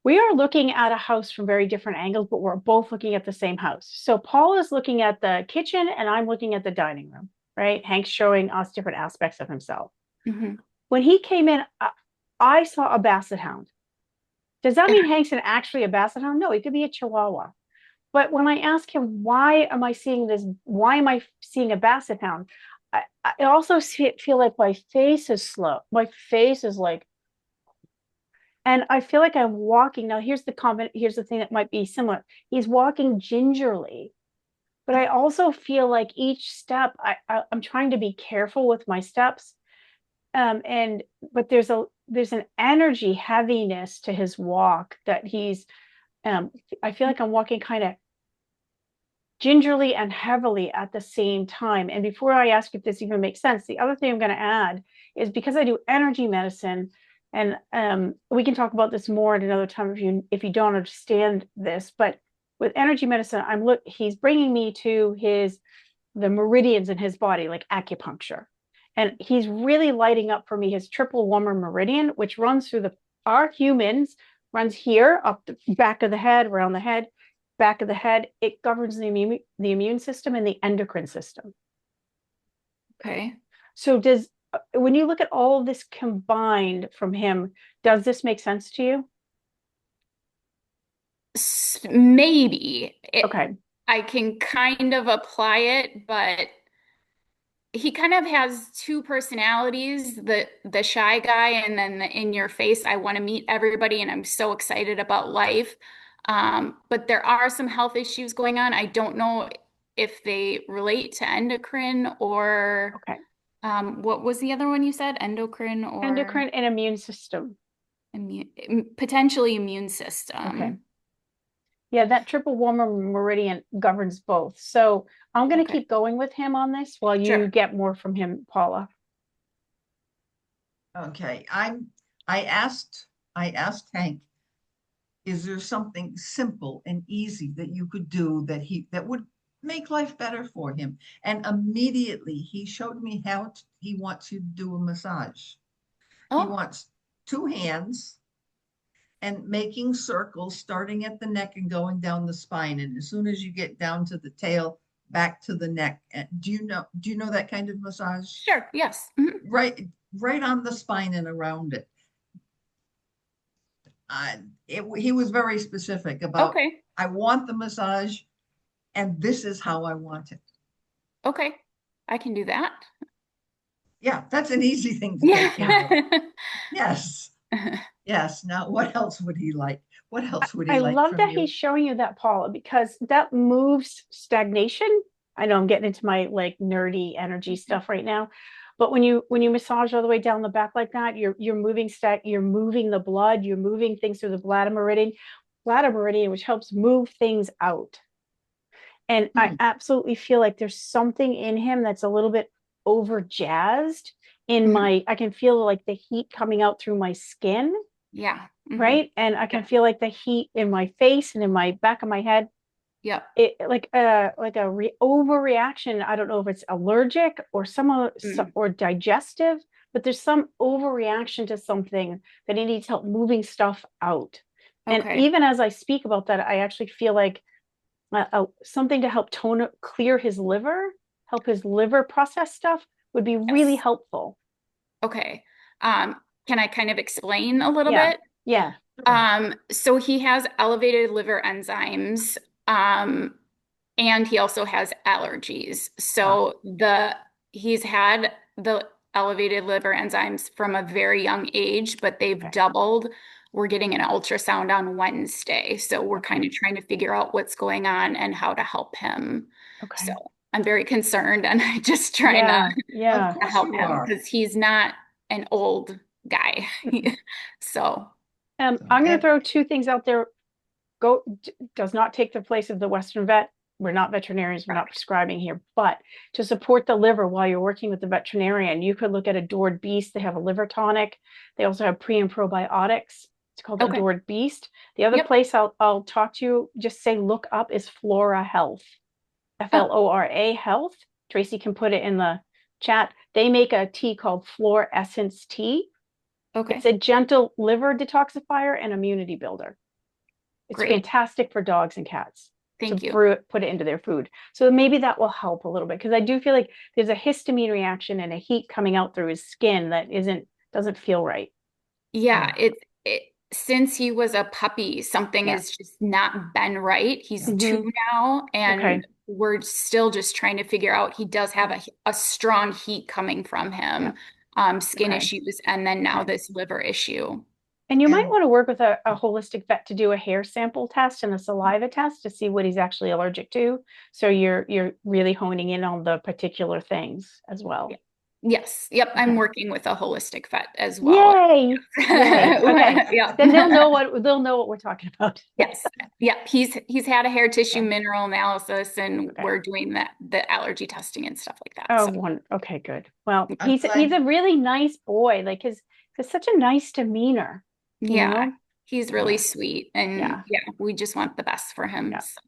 We are looking at a house from very different angles, but we're both looking at the same house. So Paul is looking at the kitchen and I'm looking at the dining room, right? Hank's showing us different aspects of himself. Mm-hmm. When he came in, I saw a basset hound. Does that mean Hank's actually a basset hound? No, he could be a Chihuahua. But when I ask him, why am I seeing this? Why am I seeing a basset hound? I also feel like my face is slow. My face is like, and I feel like I'm walking. Now, here's the comment. Here's the thing that might be similar. He's walking gingerly, but I also feel like each step, I'm trying to be careful with my steps. But there's an energy heaviness to his walk that I feel like I'm walking kind of gingerly and heavily at the same time. And before I ask if this even makes sense, the other thing I'm going to add is, because I do energy medicine, and we can talk about this more at another time if you don't understand this, but with energy medicine, he's bringing me to the meridians in his body, like acupuncture. And he's really lighting up for me his triple Wommer meridian, which runs through our humans, runs here up the back of the head, around the head, back of the head. It governs the immune system and the endocrine system. Okay. So when you look at all of this combined from him, does this make sense to you? Maybe. Okay. I can kind of apply it, but he kind of has two personalities, the shy guy and then the in your face, I want to meet everybody and I'm so excited about life. But there are some health issues going on. I don't know if they relate to endocrine or Okay. what was the other one you said? Endocrine or Endocrine and immune system. potentially immune Okay. system. Yeah, that triple warmer meridian governs both. So I'm going to Okay. keep going with him on this while you Sure. get more from him, Paula. Okay, I asked Hank, is there something simple and easy that you could do that would make life better for him? And immediately he showed me he wants you to do a massage. He Oh, wants two hands and making circles starting at the neck and going down the spine. And as soon as you get down to the tail, back to the neck. Do you know that kind of massage? sure. Yes. Mhm. Right on the spine and around it. He was very specific about, Okay. I want the massage and this is how I want it. Okay. I can do that. Yeah, that's an easy thing to take care of. Yeah. Yes. Yes. Now, what else would he like? What else would he I like love from that you? he's showing you that, Paula, because that moves stagnation. I know I'm getting into my like nerdy energy stuff right now, but when you massage all the way down the back like that, you're moving the blood, you're moving things through the bladder meridian, which helps move things out. And I absolutely feel like there's something in him that's a little bit over jazzed in Mhm. I can feel like the heat coming out through my skin, Yeah. Mhm. right? And I can Yeah. feel like the heat in my face and in my back of my head. Yep. It like a overreaction. I don't know if it's allergic or Mm. or digestive, but there's some overreaction to something that he needs help moving stuff out. And Okay. even as I speak about that, I actually feel like something to help clear his liver, help his liver process stuff would be really Yes. helpful. Okay. Can I kind of explain a little Yeah. bit? Yeah. So he has elevated liver enzymes, and he also has allergies. So he's had the elevated liver enzymes from a very young age, but they've Okay. doubled. We're getting an ultrasound on Wednesday, so we're Okay. kind of trying to figure out what's going on and how to help him. So Okay. I'm very concerned and I just trying Yeah. Of Yeah. to course help you him are. because he's not an old guy. So, I'm going to And throw two things out there. Does not take the place of the Western vet. We're not veterinarians, we're not prescribing here, but to support the liver while you're working with the veterinarian, you could look at Adored Beast. They have a liver tonic. They also have pre and probiotics. It's called okay. Adored Beast. The other Yep. place I'll talk to you, just say look up is Flora Health. Oh, Flora Health. Tracy can put it in the chat. They make a tea called Flora Essence Tea. It's okay. a gentle liver detoxifier and immunity builder. It's Great. fantastic for dogs and cats to Thank you. put it into their food. So maybe that will help a little bit because I do feel like there's a histamine reaction and a heat coming out through his skin that doesn't feel right. Yeah, since he was a puppy, something Yeah. has just not been right. He's Mhm. 2 now, Okay. and we're still just trying to figure out. He does have a strong heat coming from Yeah. him, skin Okay. issues, and then now Okay. this liver issue. And you might and want to work with a holistic vet to do a hair sample test and a saliva test to see what he's actually allergic to. So you're really honing in on the particular things as well. Yeah. Yes. Yep. I'm Okay. working with a holistic vet as well. Yay. Yay. Okay. Yeah. Then they'll know what we're talking about. Yes. Yep. He's had a hair tissue Okay. mineral analysis and Okay. we're doing the allergy testing and stuff like that. Oh, So okay, good. Well, I'm he's glad a really nice boy. Like his such a nice demeanor, you yeah, know? he's really sweet and Yeah. yeah, we just want the best for him. Yeah. So,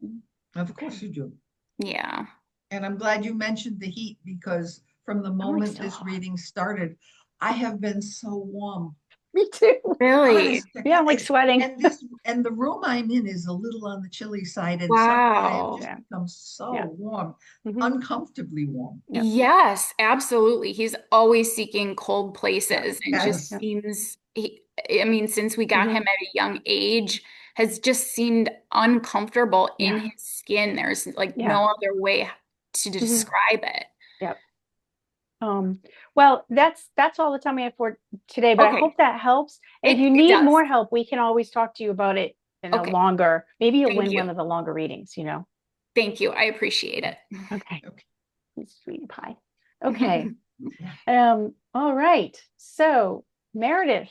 of course you do. yeah. And I'm glad you mentioned the heat because from the I'm like moment so this hot. reading started, I have been so warm. Me too. Really? Honest to Yeah, God. I'm like sweating. And the room I'm in is a little on the chilly side, and suddenly I have Wow. just Yeah. become so Yeah. warm, Mhm. uncomfortably warm. Yeah. Yes, absolutely. He's always seeking cold Yeah. places and just Yes. seems I mean, since we got him Mhm. at a young age, has just seemed uncomfortable in Yeah. his skin. There's like Yeah. no other way to Mhm. describe it. Yep. Um, well, that's all the time we have for today, but I Okay, hope that helps. And if you it need does. more help, we can always talk to you about it in a Okay, longer, maybe you'll thank win you. one of the longer readings, you know. Thank you. I appreciate it. Okay. Okay. Sweet pie. Okay. All right. So, Meredith,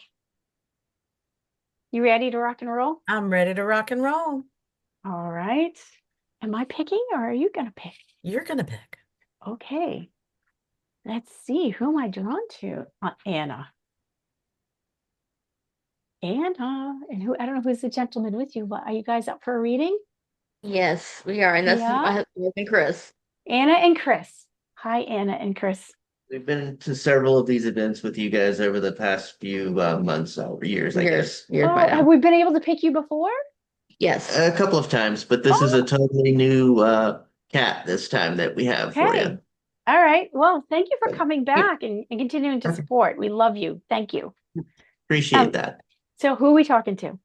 you ready to rock and roll? I'm ready to rock and roll. All right. Am I picking or are you gonna pick? You're gonna pick. Okay. Let's see. Who am I drawn to? Anna. Anna. And who, I don't know who's the gentleman with you, but are you guys up for a reading? Yes, we are. And that's Yeah. my husband, Chris. Anna and Chris. Hi, Anna and Chris. We've been to several of these events with you guys over the past few months or years, I guess. Years by Oh, have now. we been able to pick you before? Yes. A couple of times, but this is Oh, a totally new cat this time that we have for okay. you. All right. Well, thank you for So, coming back and continuing to support. We love you. Thank you. appreciate that. So who are we talking to?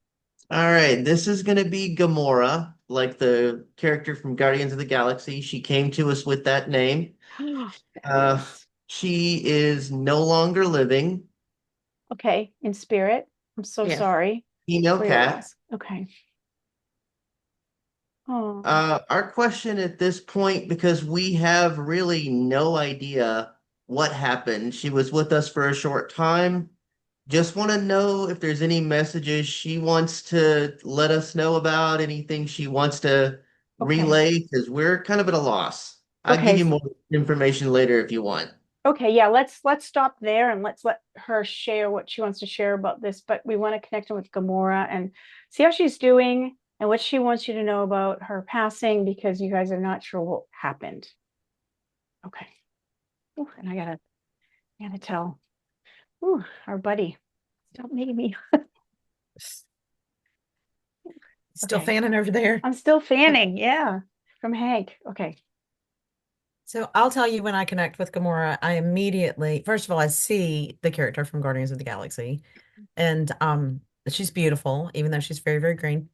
All right, this is going to be Gamora, like the character from Guardians of the Galaxy. She came to us with that name. Uh, she is no longer living. Okay, in spirit. I'm so Yes. sorry Female for your cat. loss. Okay. Oh, Our question at this point, because we have really no idea what happened. She was with us for a short time. Just want to know if there's any messages she wants to let us know about, anything she wants to okay. relay, because we're kind of at a loss. I'll give Okay. you more information later if you want. Okay, yeah, let's stop there and let's let her share what she wants to share about this, but we want to connect her with Gamora and see how she's doing and what she wants you to know about her passing because you guys are not sure what happened. Okay. Ooh, and I gotta tell. Ooh, our buddy. Stop making me. Still Okay. fanning over there. I'm still fanning, yeah. From Hank. Okay. So I'll tell you when I connect with Gamora, I immediately, first of all, I see the character from Guardians of the Galaxy, and she's beautiful, even though she's very, very green.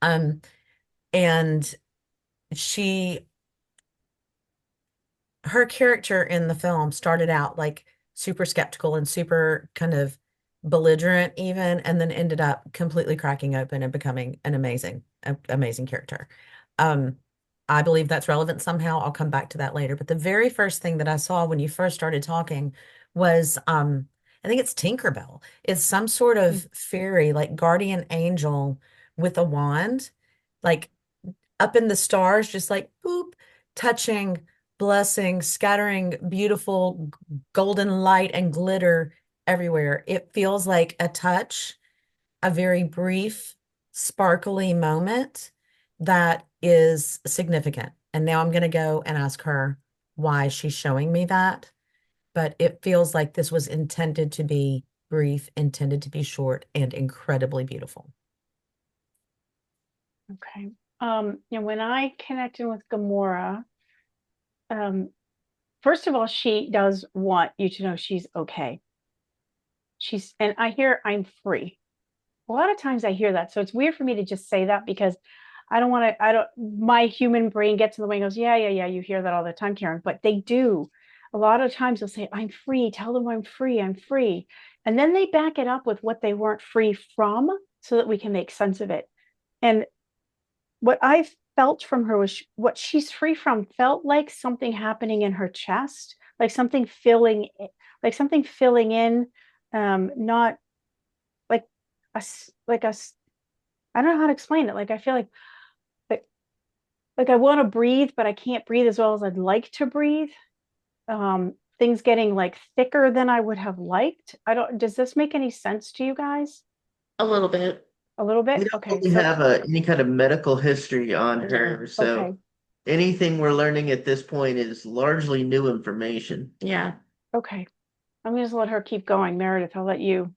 Um, and she her character in the film started out like super skeptical and super kind of belligerent even, and then ended up completely cracking open and becoming an amazing character. Um, I believe that's relevant somehow. I'll come back to that later. But the very first thing that I saw when you first started talking was I think it's Tinkerbell. It's some sort of fairy, like guardian angel with a wand, like up in the stars, just like boop, touching, blessing, scattering beautiful golden light and glitter everywhere. It feels like a touch, a very brief, sparkly moment that is significant. And now I'm going to go and ask her why she's showing me that. But it feels like this was intended to be brief, intended to be short, and incredibly beautiful. Okay. When I connected with Gamora, um, first of all, she does want you to know she's okay. And I hear I'm free. A lot of times I hear that. So it's weird for me to just say that because I don't, my human brain gets in the way and goes, yeah, yeah, yeah, you hear that all the time, Karen, but they do. A lot of times they'll say, I'm free, tell them I'm free, I'm free. And then they back it up with what they weren't free from so that we can make sense of it. And what I felt from her was what she's free from felt like something happening in her chest, like something filling in, not like a like a I don't know how to explain it. Like I feel like, like I want to breathe, but I can't breathe as well as I'd like to breathe. Things getting like thicker than I would have liked. I don't, does this make any sense to you guys? A little bit. A little We bit? don't Okay, really so have any kind of medical history on her, okay. so anything we're learning at this point is largely new information. Yeah. Okay. I'm gonna just let her keep going. Meredith, I'll let you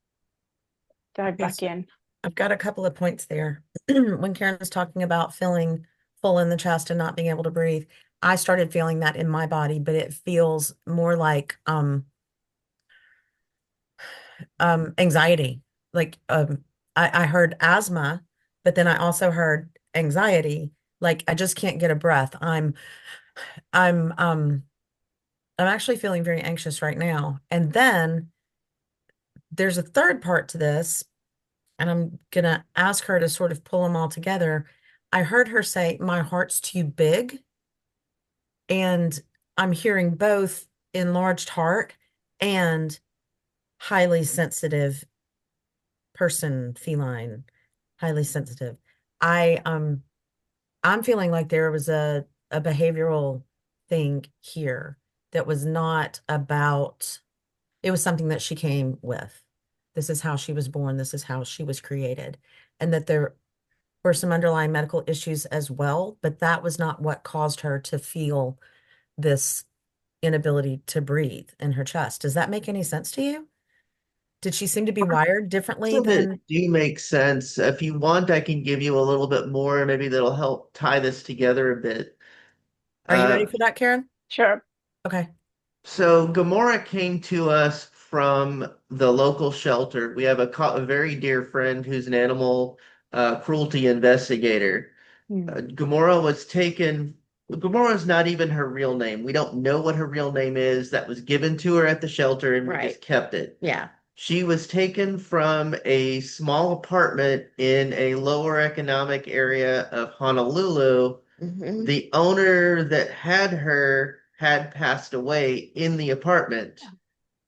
dive Okay, back so in. I've got a couple of points there. When Karen was talking about feeling full in the chest and not being able to breathe, I started feeling that in my body, but it feels more like anxiety. Like I heard asthma, but then I also heard anxiety. Like I just can't get a breath. I'm I'm actually feeling very anxious right now. And then there's a third part to this, and I'm gonna ask her to sort of pull them all together. I heard her say, "My heart's too big." And I'm hearing both enlarged heart and highly sensitive person, feline, highly sensitive. I I'm feeling like there was a behavioral thing here that was not about, it was something that she came with. This is how she was born, this is how she was created. And that there were some underlying medical issues as well, but that was not what caused her to feel this inability to breathe in her chest. Does that make any sense to you? Did she seem to be wired differently Some that than? do make sense. If you want, I can give you a little bit more, maybe that'll help tie this together a bit. Are you ready Uh, for that, Karen? Sure. Okay. so Gamora came to us from the local shelter. We have a very dear friend who's an animal cruelty investigator. Gamora was taken. Gamora is not even her real name. We don't know what her real name is. That was given to her at the shelter, and we just Right. kept it. Yeah. She was taken from a small apartment in a lower economic area of Honolulu. Hmm. The owner that had her had passed away in the apartment.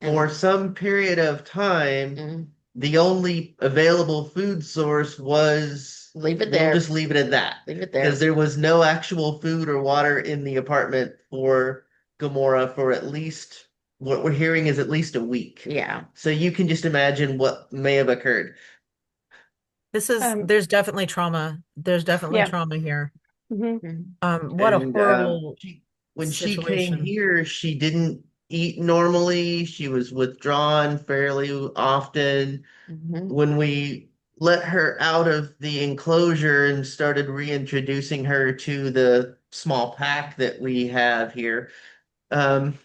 For And some period of time, mm, the only available food source was, leave it we'll there. just leave it at that, Leave it because there. there was no actual food or water in the apartment for Gamora for at least, what we're hearing is at least a week. Yeah. So you can just imagine what may have occurred. Um, There's definitely trauma. There's definitely yeah. trauma here. Hmm. What a And horrible when she came situation. here, she didn't eat normally. She was withdrawn fairly often. Hmm. When we let her out of the enclosure and started reintroducing her to the small pack that we have here, um,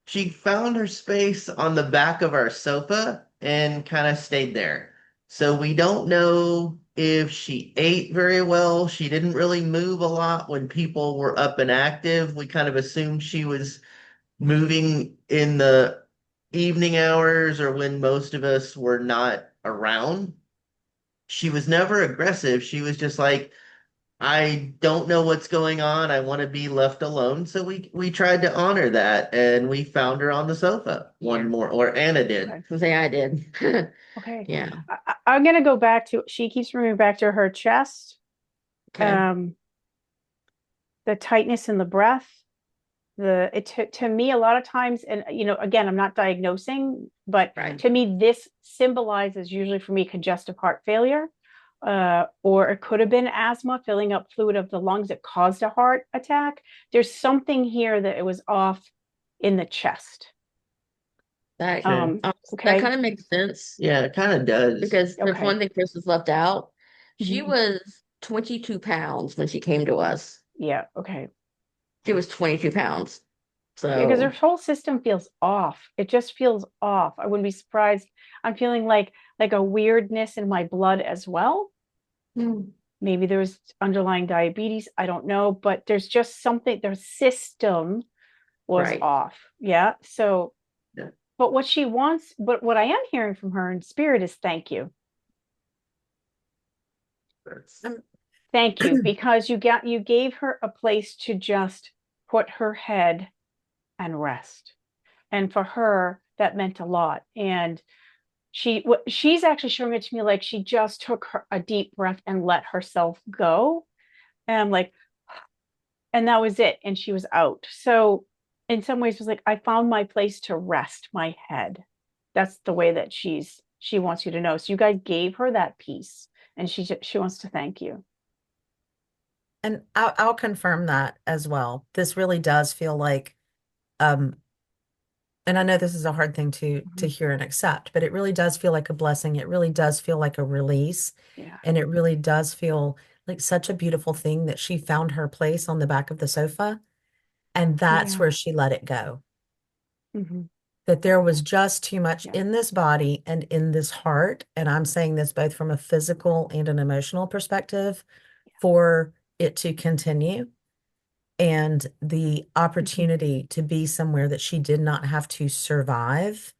she found her space on the back of our sofa and kind of stayed there. So we don't know if she ate very well. She didn't really move a lot when people were up and active. We kind of assumed she was moving in the evening hours or when most of us were not around. She was never aggressive. She was just like, I don't know what's going on. I want to be left alone. So we tried to honor that, and we found her on the sofa one more, or Anna did. Okay. Say I did. Okay. Yeah. I'm gonna go back to, she keeps bringing me back to her chest. Okay. The tightness in the breath. To me, a lot of times, and again, I'm not diagnosing, but Right. to me, this symbolizes usually for me congestive heart failure. Or it could have been asthma, filling up fluid of the lungs that caused a heart attack. There's something here that it was off in the chest. That Okay. that Okay. kind of makes sense Yeah, it kind of does. because there's Okay. one thing Chris has left out. She Mhm. was 22 pounds when she came to us. Yeah. Okay. She was 22 pounds. Yeah, because her So, whole system feels off. It just feels off. I wouldn't be surprised. I'm feeling like a weirdness in my blood as well. Maybe there's underlying diabetes. I don't know, but there's just something, their system was right. off. Yeah. So, Yeah. but what she wants, but what I am hearing from her in spirit is thank you. Thank you, because you gave her a place to just put her head and rest. And for her, that meant a lot. And she's actually showing it to me like she just took a deep breath and let herself go. And I'm like, and that was it. And she was out. So in some ways, it was like, I found my place to rest my head. That's the way that she wants you to know. So you guys gave her that peace, and she wants to thank you. And I'll confirm that as well. This really does feel like, um, and I know this is a hard thing to hear and accept, but it really does feel like a blessing. It really does feel like a release. Yeah. And it really does feel like such a beautiful thing that she found her place on the back of the sofa. And that's Yeah. where she let it go. Mm-hmm. That there was just too much Yeah. in this body and in this heart. And I'm saying this both from a physical and an emotional perspective for it to continue. and the opportunity to be somewhere that she did not have to survive.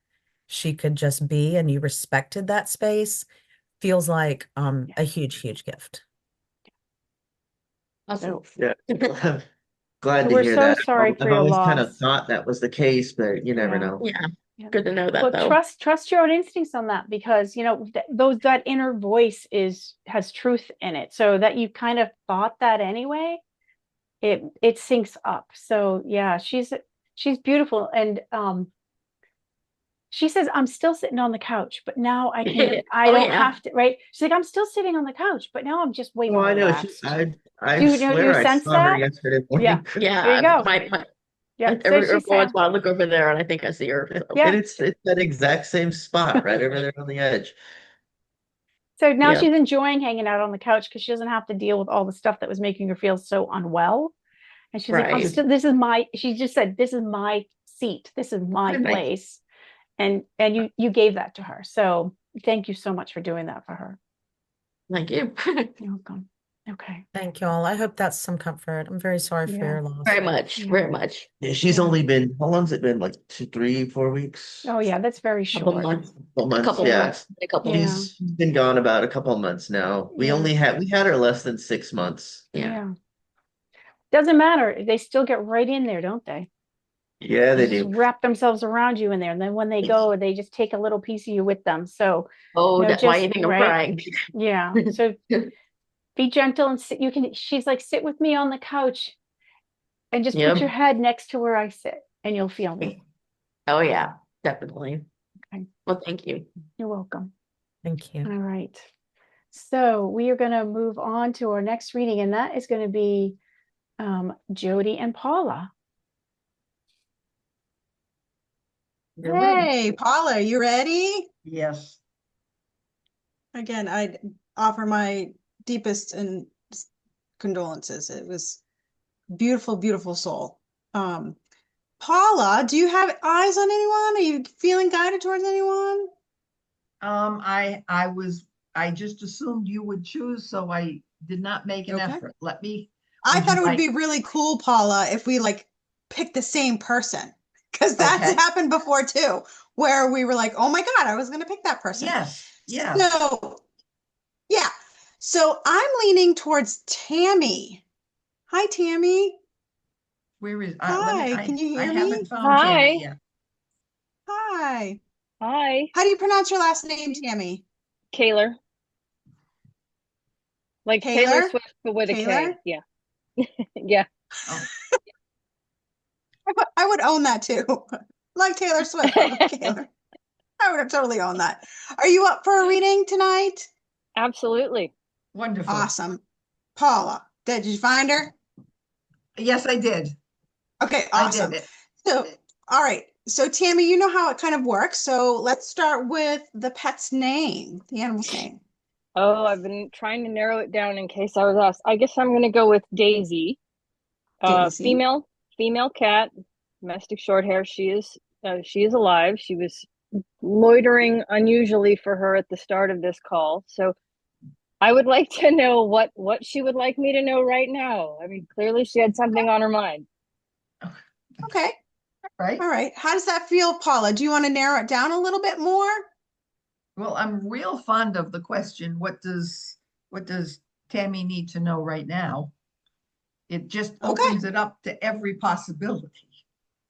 She could just be, and you respected that space, feels like a huge, huge gift. Awesome. Yeah. Glad So to we're hear so that. sorry for I've your always kind of loss. thought that was the case, but you never Yeah. know. Yeah. Yeah. Good to know that Well, though. trust your own instincts on that, because that inner voice has truth in it. So that you kind of thought that anyway, it syncs up. So yeah, she's beautiful. And she says, I'm still sitting on the couch, but now I Oh don't yeah. have to, right? She's like, I'm still sitting on the couch, but now I'm just way Well, more I know relaxed. I Do you swear I sense saw her that? yesterday Yeah. morning. There you Yeah. go. My Yeah. So every she's once saying, in a while I look over there and I think I see her. So yeah. And it's that exact same spot right over there on the edge. So now yeah. she's enjoying hanging out on the couch because she doesn't have to deal with all the stuff that was making her feel so unwell. And she's like, Right. she just said, this is my seat. This is my Nice. place. And you gave that to her. So thank you so much for doing that for her. Thank you. You're welcome. Okay. Thank you all. I hope that's some comfort. I'm very sorry for Yeah. your loss. Very much. Yeah. Very much. Yeah, she's Yeah. only been, how long's it been? Like 2, 3, 4 weeks? Oh yeah, that's very Couple short. months. Couple months, Couple yeah. months. A couple. Yeah. She's been gone about a couple of months now. We Yeah. we had her less than 6 months. Yeah. Yeah. Doesn't matter. They still get right in there, don't they? Yeah, They they just do. wrap themselves around you in there. And then when they go, they just take a little piece of you with them. So, Oh, why do you think I'm right. crying? Yeah. So be gentle and sit. She's like, sit with me on the couch and just put your Yep. head next to where I sit and you'll feel me. Oh yeah, definitely. Okay. Well, thank you. You're welcome. Thank you. All right. So we are going to move on to our next reading, and that is going to be Jody and Paula. You're ready. Hey, Paula, you ready? Yes. Again, I'd offer my deepest and condolences. It was beautiful, beautiful soul. Paula, do you have eyes on anyone? Are you feeling guided towards anyone? I just assumed you would choose, so I did not make an Okay. effort. I Would thought you it would like- be really cool, Paula, if we like picked the same person. Because that's Okay. happened before too, where we were like, oh my God, I was going to pick that person. Yes, yes. So, yeah. So I'm leaning towards Tammy. Hi, Tammy. Where is, Hi, can you hear I me? haven't found Tammy yet. Hi. Hi, How do you pronounce your last name, Tammy? Kaylor. Like Taylor Kaylor? Swift, but with a K. Kaylor? Yeah. Yeah. Oh, I would own that too. Like Taylor Swift, but with Kaylor. I would have totally owned that. Are you up for a reading tonight? Absolutely. wonderful. Awesome. Paula, did you find her? Yes, I did. Okay, I awesome. did it. So, all right. So, Tammy, you know how it kind of works. So, let's start with the pet's name, the animal's name. Oh, I've been trying to narrow it down in case I was asked. I guess I'm gonna go with Daisy. Daisy. Female cat, domestic short hair. She is alive. She was loitering unusually for her at the start of this call. So I would like to know what she would like me to know right now. I mean, clearly she had something on her mind. Okay. Right. All right. How does that feel, Paula? Do you want to narrow it down a little bit more? Well, I'm real fond of the question, what does Tammy need to know right now? It just opens it up to every possibility.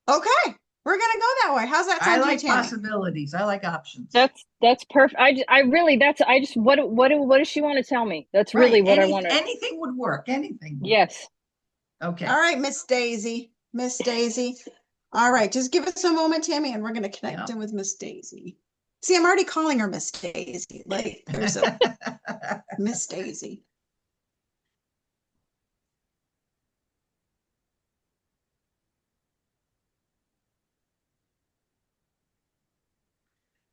Okay. We're going to go that way. How's that I sound to you, like Tammy? possibilities. I like options. That's perfect. What does she want to tell me? That's really Right. what I want to. Anything would work. Anything. Yes. Okay. All right, Miss Daisy. Miss Daisy. All right. Just give us a moment, Tammy, and we're going to connect in with Miss Daisy. See, I'm already calling her Miss Daisy. Like, there's a Miss Daisy.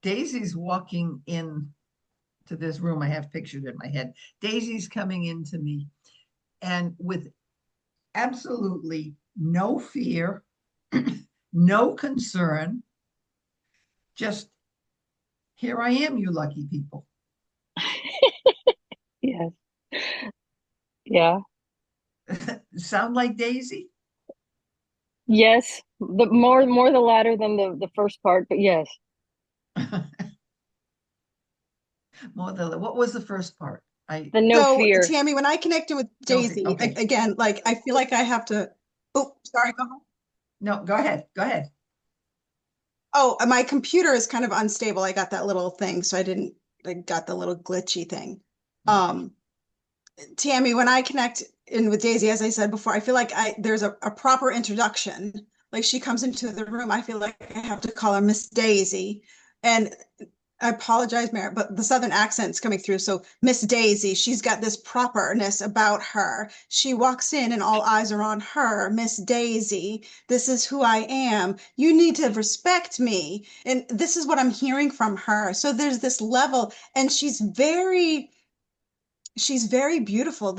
Daisy's walking in to this room. I have pictured in my head. Daisy's coming into me and with absolutely no fear, no concern, just here I am, you lucky people. Yes. Yeah. Sound like Daisy? Yes, the more the latter than the first part, but yes. What was the first part? The no So fear. Tammy, when I connected with No fear. Daisy, Okay. again, like I feel like I have to, oh, sorry, go ahead. No, go ahead. Go ahead. Oh, my computer is kind of unstable. I got that little thing, so I got the little glitchy thing. Um, Tammy, when I connect in with Daisy, as I said before, I feel like there's a proper introduction. Like she comes into the room, I feel like I have to call her Miss Daisy. And I apologize, Mary, but the Southern accent's coming through. So Miss Daisy, she's got this properness about her. She walks in and all eyes are on her. Miss Daisy, this is who I am. You need to respect me. And this is what I'm hearing from her. So there's this level, and she's very beautiful.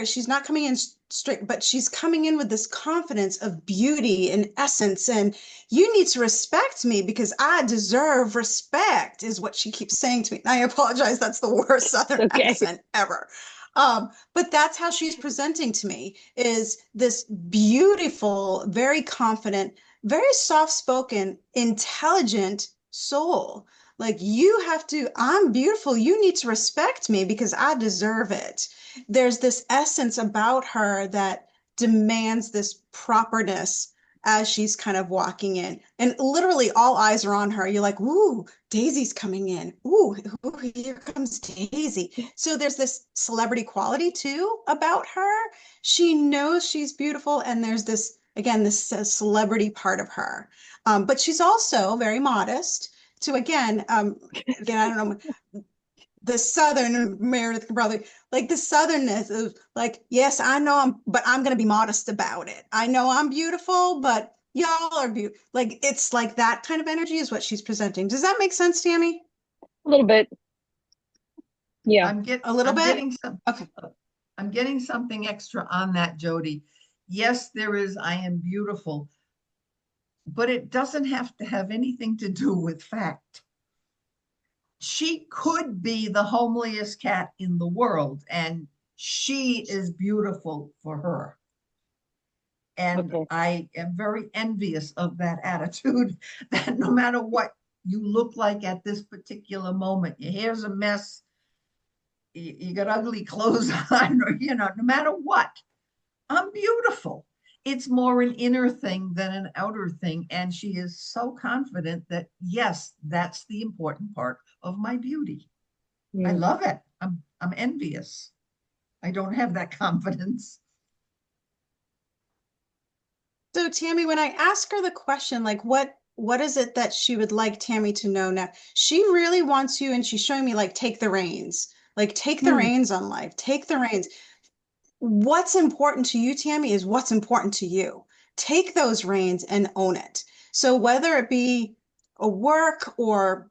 She's not coming in straight, but she's coming in with this confidence of beauty and essence. And you need to respect me because I deserve respect, is what she keeps saying to me. And I apologize, that's the worst Southern accent ever. But that's how she's presenting to me, is this beautiful, very confident, very soft-spoken, intelligent soul. Like, you have to, I'm beautiful. You need to respect me because I deserve it. There's this essence about her that demands this properness as she's kind of walking in. And literally all eyes are on her. You're like, ooh, Daisy's coming in. Ooh, here comes Daisy. So there's this celebrity quality too about her. She knows she's beautiful, and there's this, again, this celebrity part of her. But she's also very modest to, again, again, I don't know, the Southern Meredith brother, like the Southernness of like, yes, I know but I'm going to be modest about it. I know I'm beautiful, but y'all are beautiful. Like, it's like that kind of energy is what she's presenting. Does that make sense, Tammy? A little bit. Yeah. A little bit? Getting some, okay. I'm getting something extra on that, Jody. Yes, there is, I am beautiful, but it doesn't have to have anything to do with fact. She could be the homeliest cat in the world, and she is beautiful for her. And I am very envious of that attitude, that no matter what you look like at this particular moment, your hair's a mess, you got ugly clothes on, or, no matter what, I'm beautiful. It's more an inner thing than an outer thing. And she is so confident that, yes, that's the important part of my beauty. I love it. I'm envious. I don't have that confidence. So Tammy, when I ask her the question, like, what is it that she would like Tammy to know now? She really wants you, and she's showing me, like, take the reins. Like, take the reins on life. Take the reins. What's important to you, Tammy, is what's important to you. Take those reins and own it. So whether it be a work or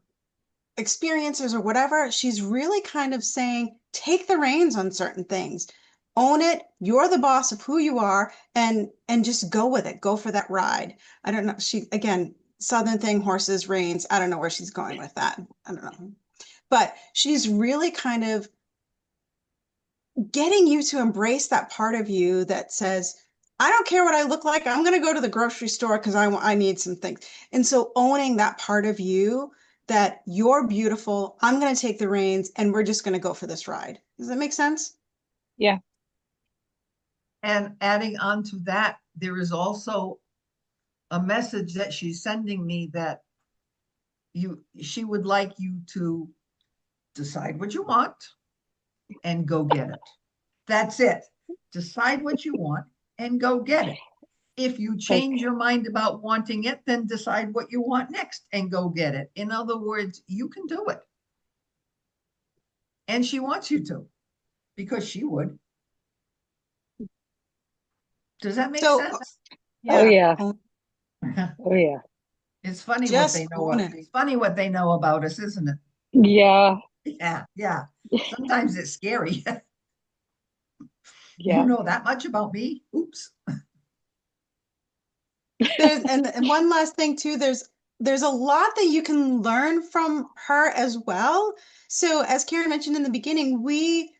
experiences or whatever, she's really kind of saying, take the reins on certain things. Own it. You're the boss of who you are, and just go with it. Go for that ride. I don't know. She, again, Southern thing, horses, reins. I don't know where she's going with that. I don't know. But she's really kind of getting you to embrace that part of you that says, I don't care what I look like. I'm going to go to the grocery store because I need some things. And so owning that part of you, that you're beautiful, I'm going to take the reins and we're just going to go for this ride. Does that make sense? Yeah. And adding on to that, there is also a message that she's sending me that she would like you to decide what you want and go get it. That's it. Decide what you want and go get it. If you change your mind about wanting it, then decide what you want next and go get it. In other words, you can do it. And she wants you to, because she would. Does that make sense? Yeah. Oh yeah. Oh yeah. It's funny Just what they know. It's funny what they know about us, isn't it? Yeah. Yeah, yeah. Sometimes it's scary. Yeah. You know that much about me? Oops. And one last thing too, there's a lot that you can learn from her as well. So as Karen mentioned in the beginning, we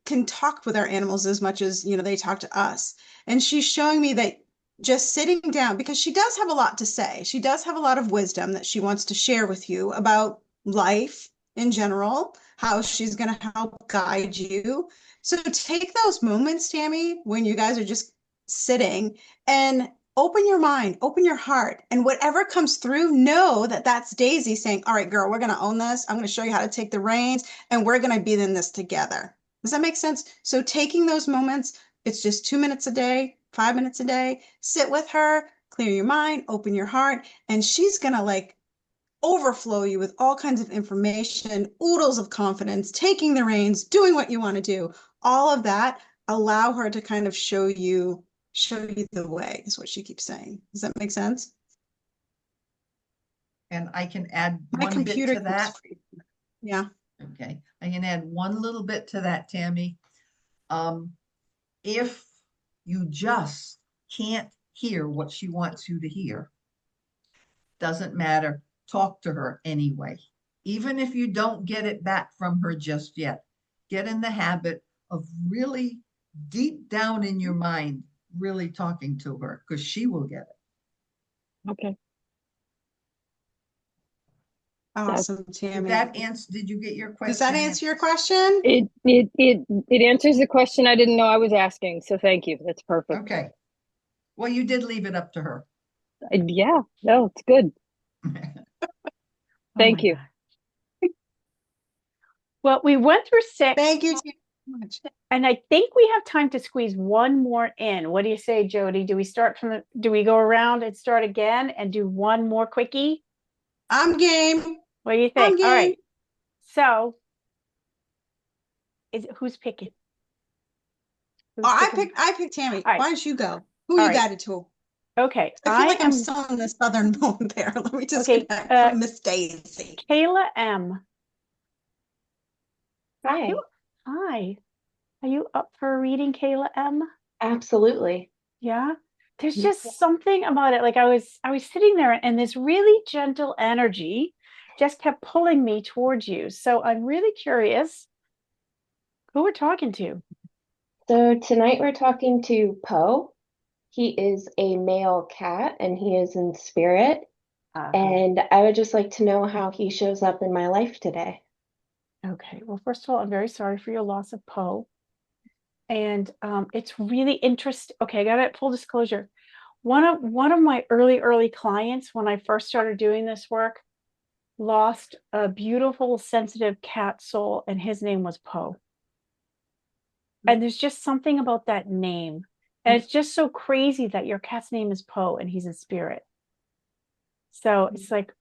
can talk with our animals as much as, they talk to us. And she's showing me that just sitting down, because she does have a lot to say. She does have a lot of wisdom that she wants to share with you about life in general, how she's going to help guide you. So take those moments, Tammy, when you guys are just sitting, and open your mind, open your heart, and whatever comes through, know that that's Daisy saying, all right, girl, we're going to own this. I'm going to show you how to take the reins, and we're going to be in this together. Does that make sense? So taking those moments, it's just 2 minutes a day, 5 minutes a day. Sit with her, clear your mind, open your heart, and she's gonna like overflow you with all kinds of information, oodles of confidence, taking the reins, doing what you want to do. All of that, allow her to kind of show you the way, is what she keeps saying. Does that make sense? And I can add My one bit computer to that. Yeah. Okay, I can add one little bit to that, Tammy. If you just can't hear what she wants you to hear, doesn't matter, talk to her anyway. Even if you don't get it back from her just yet, get in the habit of really deep down in your mind, really talking to her, because she will get it. Okay. Awesome, Tammy. Did you get your question? Does that answer your question? It answers the question I didn't know I was asking. So thank you. That's perfect. Okay. Well, you did leave it up to her. Yeah, no, it's good. Thank you. Well, we went through 6. Thank you so much. And I think we have time to squeeze one more in. What do you say, Jody? Do we go around and start again and do one more quickie? I'm game. What do you think? All right. So who's picking? I picked Tammy. Right. Why don't you go? Who you got it to? Okay. I feel like I'm still in the southern moon there. Let me just connect from Miss Daisy. Kayla M. Hi. Hi. Are you up for a reading, Kayla M? Absolutely. Yeah. There's just something about it. Like I was sitting there, and this really gentle energy just kept pulling me towards you. So I'm really curious who we're talking to. So tonight we're talking to Poe. He is a male cat and he is in spirit. And I would just like to know how he shows up in my life today. Okay. Well, first of all, I'm very sorry for your loss of Poe. And it's really interesting. Okay, I got it. Full disclosure. One of my early clients, when I first started doing this work, lost a beautiful, sensitive cat soul, and his name was Poe. And there's just something about that name. And it's just so crazy that your cat's name is Poe and he's in spirit. So it's like,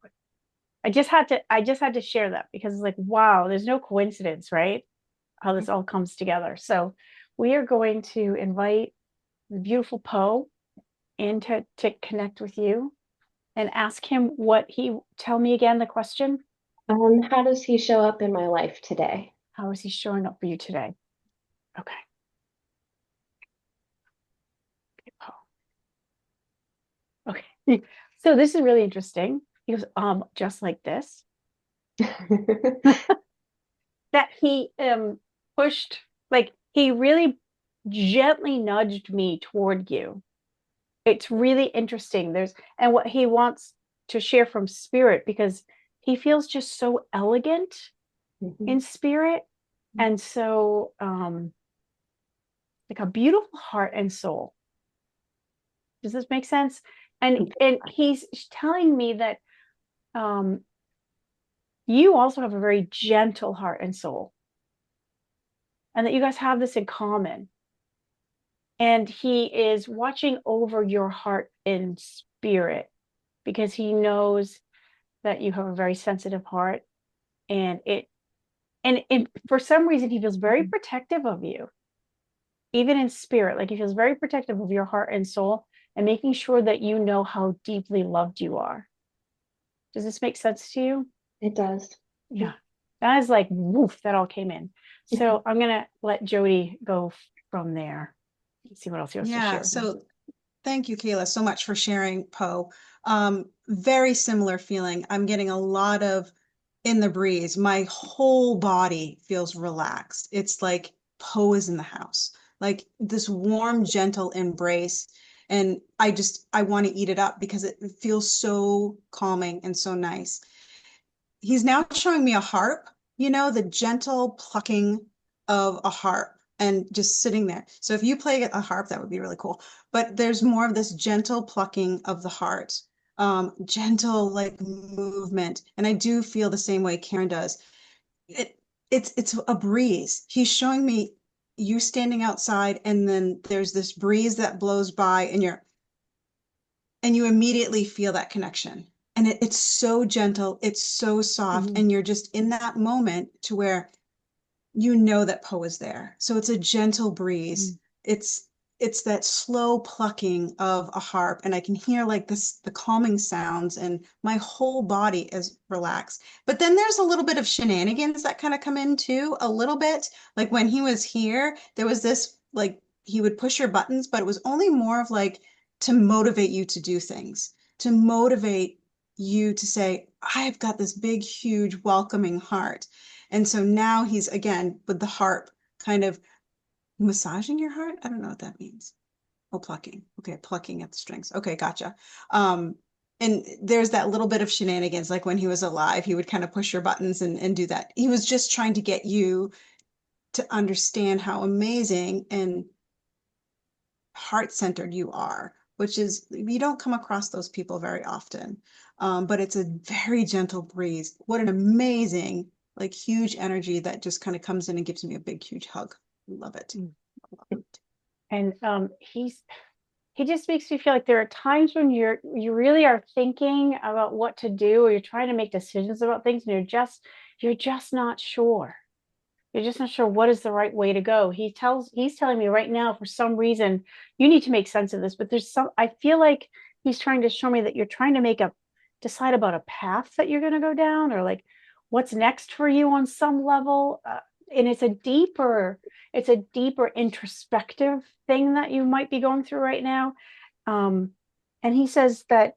I just had to share that, because it's like, wow, there's no coincidence, right? How this all comes together. So we are going to invite the beautiful Poe in to connect with you and ask him tell me again the question. How does he show up in my life today? How is he showing up for you today? Okay. Okay. So this is really interesting. He goes, just like this. That he pushed, like he really gently nudged me toward you. It's really interesting. And what he wants to share from spirit, because he feels just so elegant in spirit, and so like a beautiful heart and soul. Does this make sense? And he's telling me that you also have a very gentle heart and soul, and that you guys have this in common. And he is watching over your heart in spirit, because he knows that you have a very sensitive heart, and for some reason he feels very protective of you, even in spirit. Like he feels very protective of your heart and soul, and making sure that you know how deeply loved you are. Does this make sense to you? It does. Yeah. That is like, woof, that all came in. So I'm going to let Jody go from there. Let's see what else he wants to share. So thank you, Kayla, so much for sharing, Poe. Very similar feeling. I'm getting a lot of in the breeze. My whole body feels relaxed. It's like Poe is in the house, like this warm, gentle embrace. And I want to eat it up because it feels so calming and so nice. He's now showing me a harp, the gentle plucking of a harp and just sitting there. So if you play a harp, that would be really cool. But there's more of this gentle plucking of the heart, gentle like movement. And I do feel the same way Karen does. It's a breeze. He's showing me you standing outside, and then there's this breeze that blows by, and you immediately feel that connection. And it's so gentle, it's so soft, and you're just in that moment to where you know that Poe is there. So it's a gentle breeze. It's that slow plucking of a harp, and I can hear like the calming sounds, and my whole body is relaxed. But then there's a little bit of shenanigans that kind of come in too, a little bit. Like when he was here, there was this like he would push your buttons, but it was only more of like to motivate you to do things, to motivate you to say, I've got this big, huge, welcoming heart. And so now he's again with the harp kind of massaging your heart. I don't know what that means. Oh, plucking. Okay, plucking at the strings. Okay, gotcha. And there's that little bit of shenanigans, like when he was alive, he would kind of push your buttons and do that. He was just trying to get you to understand how amazing and heart-centered you are, which is, you don't come across those people very often. But it's a very gentle breeze. What an amazing, like huge energy that just kind of comes in and gives me a big, huge hug. Love it. And he just makes me feel like there are times when you really are thinking about what to do, or you're trying to make decisions about things, and you're just not sure. You're just not sure what is the right way to go. He's telling me right now, for some reason, you need to make sense of this, but I feel like he's trying to show me that you're trying to decide about a path that you're going to go down, or like what's next for you on some level. And it's a deeper introspective thing that you might be going through right now. And he says that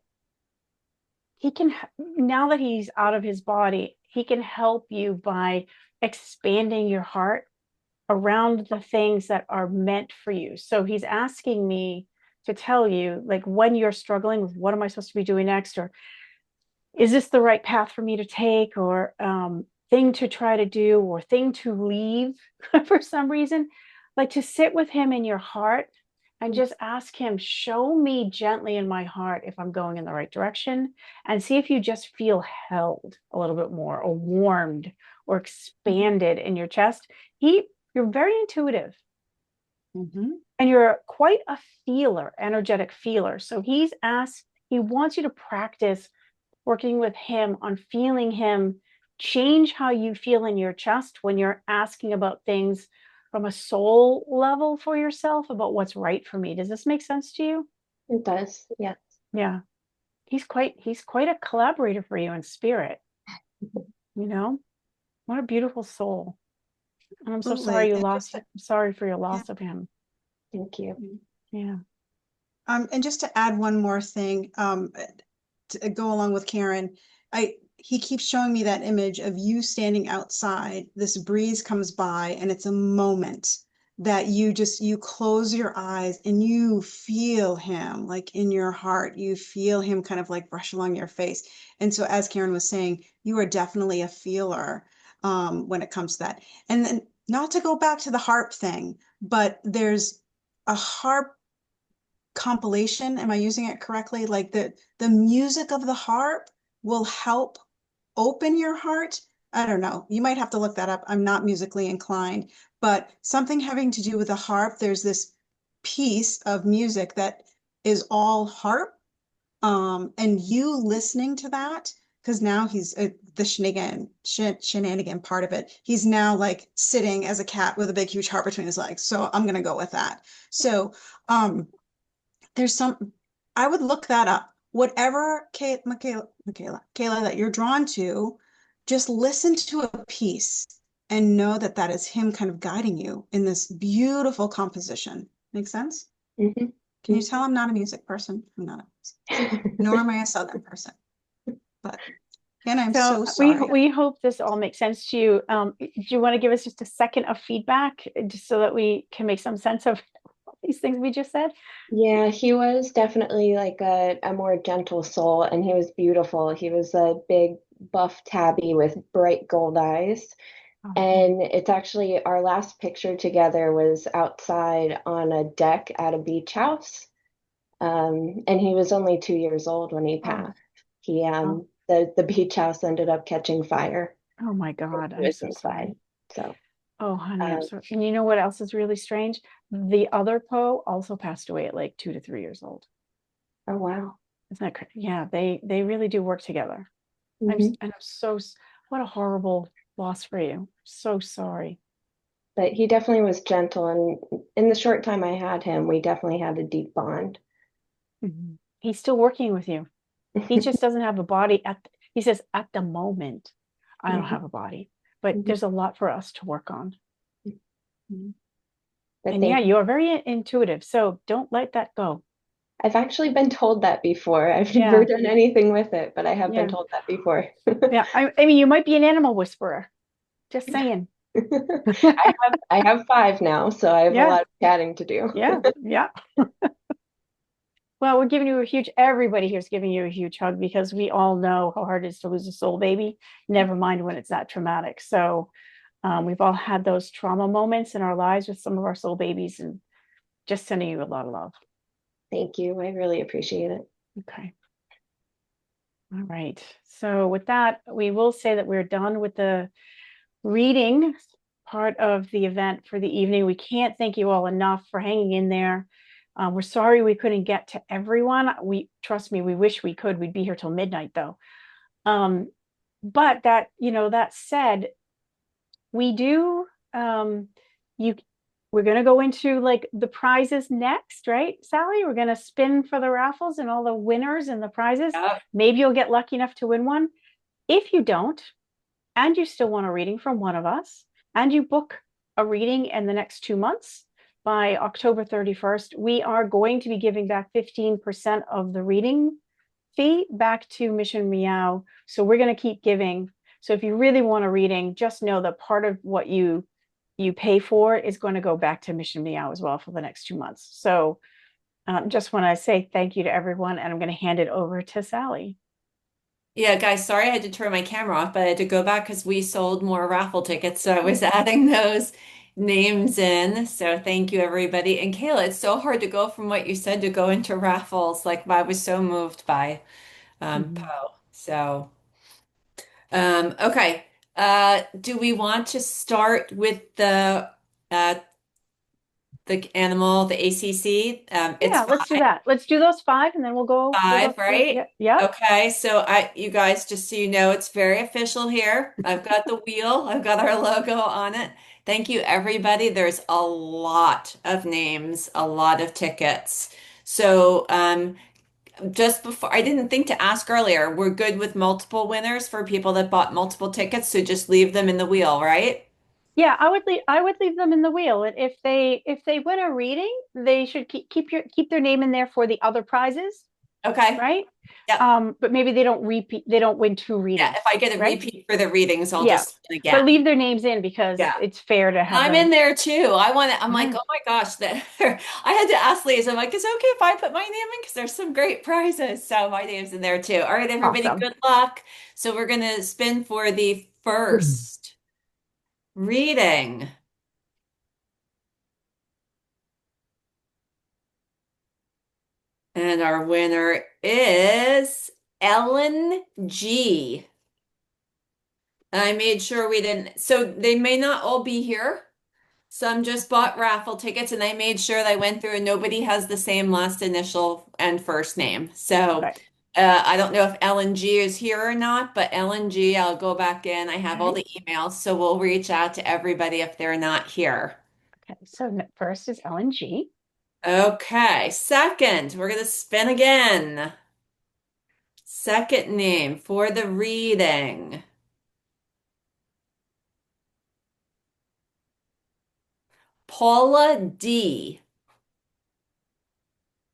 now that he's out of his body, he can help you by expanding your heart around the things that are meant for you. So he's asking me to tell you, like, when you're struggling with what am I supposed to be doing next, or is this the right path for me to take, or thing to try to do, or thing to leave for some reason, like to sit with him in your heart and just ask him, show me gently in my heart if I'm going in the right direction, and see if you just feel held a little bit more, or warmed or expanded in your chest. You're very intuitive. And you're quite a feeler, energetic feeler. So he wants you to practice working with him on feeling him change how you feel in your chest when you're asking about things from a soul level for yourself, about what's right for me. Does this make sense to you? It does. Yeah. Yeah. He's quite a collaborator for you in spirit. What a beautiful soul. And I'm so sorry you lost it. I'm sorry for your loss of him. Thank you. Yeah. And just to add one more thing, to go along with Karen, he keeps showing me that image of you standing outside. This breeze comes by, and it's a moment that you close your eyes and you feel him, like in your heart. You feel him kind of like brush along your face. And so, as Karen was saying, you are definitely a feeler when it comes to that. And then, not to go back to the harp thing, but there's a harp compilation. Am I using it correctly? Like the music of the harp will help open your heart. I don't know. You might have to look that up. I'm not musically inclined, but something having to do with the harp. There's this piece of music that is all harp. And you listening to that, because now he's the shenanigan part of it. He's now like sitting as a cat with a big, huge harp between his legs. So I'm going to go with that. So, I would look that up. Whatever, Kayla, that you're drawn to, just listen to a piece and know that that is him kind of guiding you in this beautiful composition. Make sense? Mm-hmm. Can you tell I'm not a music person? I'm not, nor am I a Southern person. But again, I'm so sorry. We hope this all makes sense to you. Do you want to give us just a second of feedback, just so that we can make some sense of these things we just said? Yeah, he was definitely like a more gentle soul, and he was beautiful. He was a big buff tabby with bright gold eyes. And it's actually our last picture together was outside on a deck at a beach house. And he was only 2 years old when he passed. He the beach house ended up catching fire. Oh my God, He I'm was so inside. sorry. So Oh, honey, I'm um, sorry. And you know what else is really strange? The other Poe also passed away at like 2 to 3 years old. oh wow. Isn't that crazy? Yeah, they really do work together. Mhm. I'm so, what a horrible loss for you. So sorry. But he definitely was gentle, and in the short time I had him, we definitely had a deep bond. He's still working with you. He just doesn't have a body he says, at the moment, I don't have a body, but there's a lot for us to work on. But And yeah, thank you. you're very intuitive, so don't let that go. I've actually been told that before. I've Yeah. never done anything with it, but I have been Yeah. told that before. Yeah, I mean, you might be an animal whisperer. Just saying. I have 5 now, so I have a Yeah. lot of chatting to do. Yeah. Yeah. Well, we're giving you a huge, everybody here is giving you a huge hug because we all know how hard it is to lose a soul baby, never mind when it's that traumatic. So we've all had those trauma moments in our lives with some of our soul babies, and just sending you a lot of love. Thank you. I really appreciate it. Okay. All right. So with that, we will say that we're done with the reading part of the event for the evening. We can't thank you all enough for hanging in there. We're sorry we couldn't get to everyone. Trust me, we wish we could. We'd be here till midnight though. But that said, we do you we're going to go into like the prizes next, right, Sally? We're going to spin for the raffles and all the winners and the prizes. Maybe you'll get lucky enough to win one. If you don't, and you still want a reading from one of us, and you book a reading in the next 2 months, by October 31st, we are going to be giving back 15% of the reading fee back to Mission Meow. So we're going to keep giving. So if you really want a reading, just know that part of what you pay for is going to go back to Mission Meow as well for the next 2 months. So just want to say thank you to everyone, and I'm going to hand it over to Sally. Yeah, guys, sorry I had to turn my camera off, but I had to go back because we sold more raffle tickets. So I was adding those names in. So thank you, everybody. And Kayla, it's so hard to go from what you said to go into raffles. Like I was so moved by Poe. So okay. Do we want to start with uh the animal, the ACC? It's Yeah, let's do that. Let's do those 5, and then we'll go 5, through. right? Yeah, yeah. Okay, so you guys, just so you know, it's very official here. I've got the wheel, I've got our logo on it. Thank you, everybody. There's a lot of names, a lot of tickets. So just before, I didn't think to ask earlier, we're good with multiple winners for people that bought multiple tickets, so just leave them in the wheel, right? Yeah, I would leave them in the wheel. And if they win a reading, they should keep their name in there for the other prizes, Okay. right? Yeah. But maybe they don't win 2 Yeah, readings, if I get a right? repeat for the readings, I'll Yeah. just spin But again. leave their names in because Yeah. it's fair to have I'm them. in there too. I'm like, oh my gosh, that I had to ask Liz. I'm like, is it okay if I put my name in? Because there's some great prizes. So my name's in there too. All right, everybody, Awesome. good luck. So we're gonna spin for the first reading. And our winner is Ellen G. I made sure we didn't, so they may not all be here. Some just bought raffle tickets and I made sure that I went through and nobody has the same last initial and first name. So I don't know if LNG is here or not, but LNG, I'll go back in. I have all the emails, so we'll reach out to everybody if they're not here. Okay, so first is LNG. Okay, second, we're going to spin again. Second name for the reading. Paula D.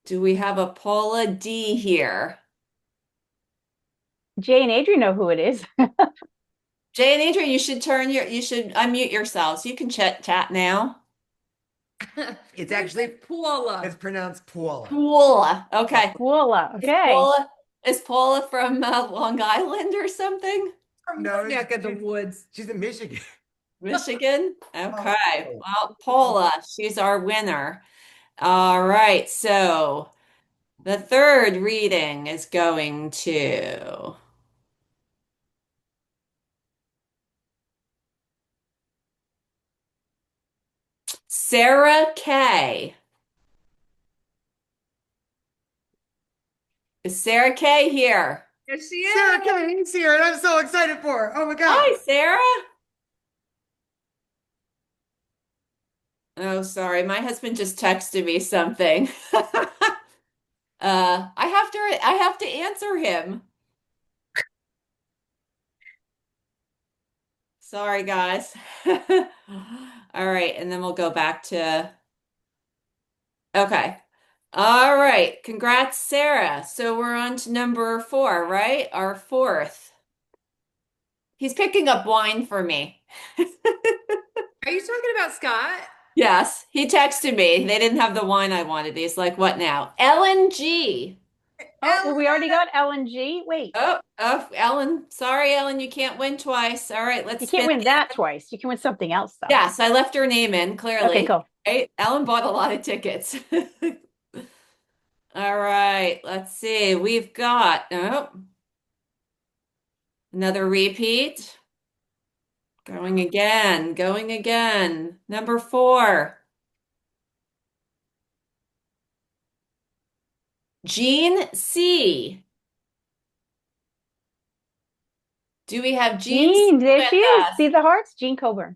Do we have a Paula D here? Jay and Adrian know who it is. Jay and Adrian, you should unmute yourselves. You can chat now. It's actually Paula. It's pronounced Paula. Paula. Okay. Paula. Okay. Is Paula from Long Island or something? From No, neck of the woods. She's in Michigan. Michigan? Okay. Well, Paula, she's our winner. All right. So the third reading is going to Sarah K. Is Sarah K here? Yes, she is. Sarah Kane's here, and I'm so excited for her. Oh my God. Hi, Sarah. Oh, sorry. My husband just texted me something. I have to answer him. Sorry, guys. All right, and then we'll go back to okay. All right. Congrats, Sarah. So we're on to number 4, right? Our fourth. He's picking up wine for me. Are you talking about Scott? Yes, he texted me. They didn't have the wine I wanted. He's like, what now? Ellen G. Oh, well, we already got Ellen G. Wait. Oh, Ellen. Sorry, Ellen, you can't win twice. All right, let's You can't spin win that twice. You can win something else, though. Yes, I left her name in, clearly. Okay, cool. Right? Ellen bought a lot of tickets. All right, let's see. We've got another repeat. Going again, going again. Number 4. Jean C. Do we have Jean C Jean, there with she is. us? See the hearts? Jean Coburn.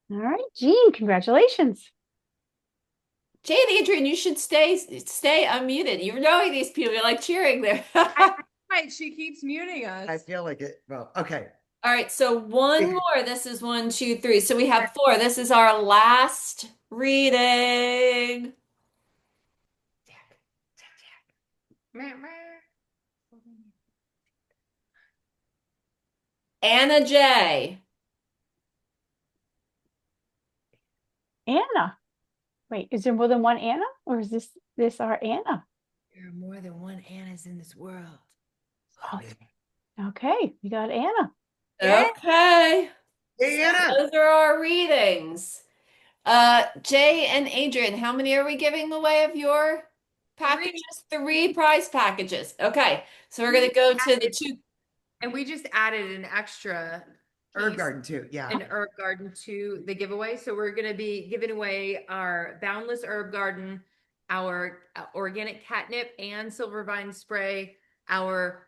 All right, Jean, congratulations. Jay and Adrian, you should stay unmuted. You're knowing these people. You're like cheering there. Right, she keeps muting us. I feel like it. Well, okay. All right, so one more. This is 1, 2, 3. So we have 4. This is our last reading. Anna J. Anna. Wait, is there more than one Anna? Or is this our Anna? There are more than one Annas in this world. Oh, okay, we got Anna. Okay. Hey, Anna. Those are our readings. Jay and Adrian, how many are we giving away of your packages? 3 prize packages. Okay, so we're going to go to the 2. And we just added an extra Herb Garden too. Yeah. an herb garden to the giveaway. So we're going to be giving away our boundless herb garden, our organic catnip and silver vine spray, our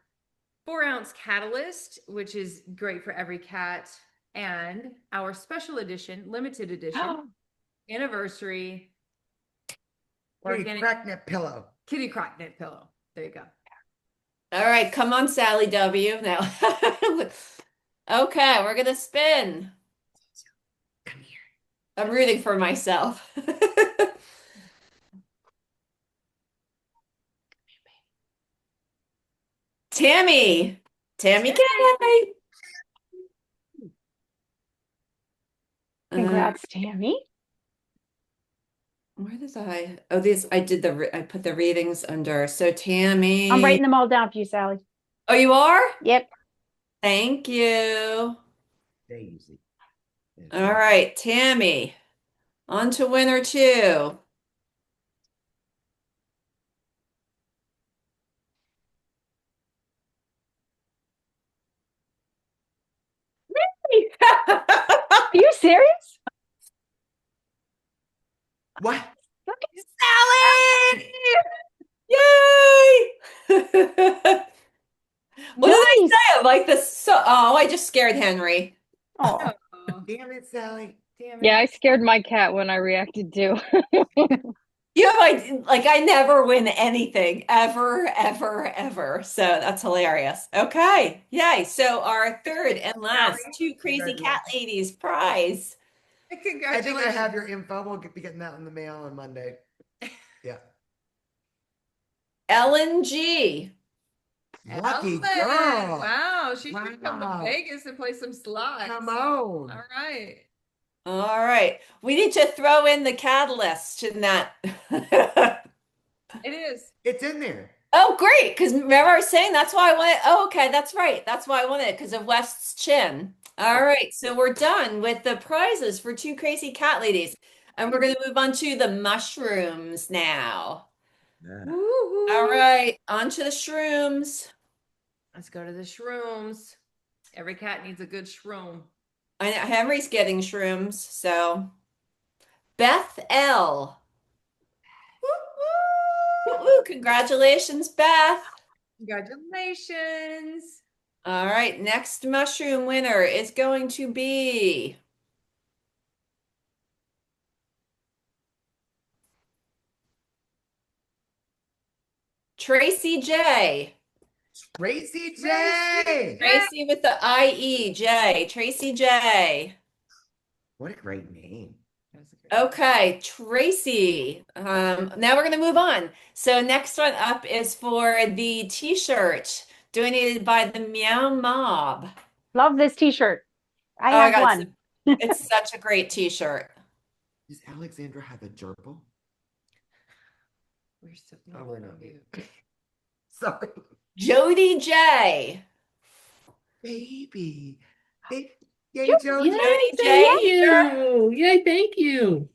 4-ounce catalyst, which is great for every cat, and our special edition, limited edition, anniversary Kitty Cracknip pillow. kitty crocknet pillow. There you go. All right, come on, Sally W. Now. Okay, we're gonna spin. Come here. I'm rooting for myself. Tammy. Tammy K. Congrats, Tammy. Where did I put the readings under. So Tammy. I'm writing them all down for you, Sally. Oh, you are? Yep. Thank you. Daisy. All right, Tammy. On to winner 2. Are you serious? What? Sally! Yay! What did I say? I'm like this. Oh, I just scared Henry. Oh, Damn it, Sally. Damn it. Yeah, I scared my cat when I reacted too. You know, I never win anything ever, ever, ever. So that's hilarious. Okay. Yay. So our third and last 2 crazy cat ladies prize. I think I have your info. We'll be getting that in the mail on Monday. Yeah. Ellen G. Lucky Ellen. girl. Wow, she should come to Wow. Vegas and play some slots. Come on. All right. All right. We need to throw in the catalyst in that. It is. It's in there. Oh, great. Because remember I was saying that's why I wanted. Oh, okay. That's right. That's why I wanted it because of West's chin. All right. So we're done with the prizes for two crazy cat ladies. And we're going to move on to the mushrooms now. Yeah. All right. On to the shrooms. Let's go to the shrooms. Every cat needs a good shroom. I know Henry's getting shrooms. So Beth L. Woo, congratulations, Beth. Congratulations. All right, next mushroom winner is going to be Tracy J. Tracy J. Tracy with the IE, J. Tracy J. What a great name. Okay, Tracy. Now we're going to move on. So next one up is for the t-shirt donated by the Meow Mob. Love this t-shirt. I Oh my have God, one. it's such a great t-shirt. Does Alexandra have a gerbil? We're so Probably not. Sorry. Jody J. Baby. Yay, Jody. Jody J. Thank you. Yay, thank you.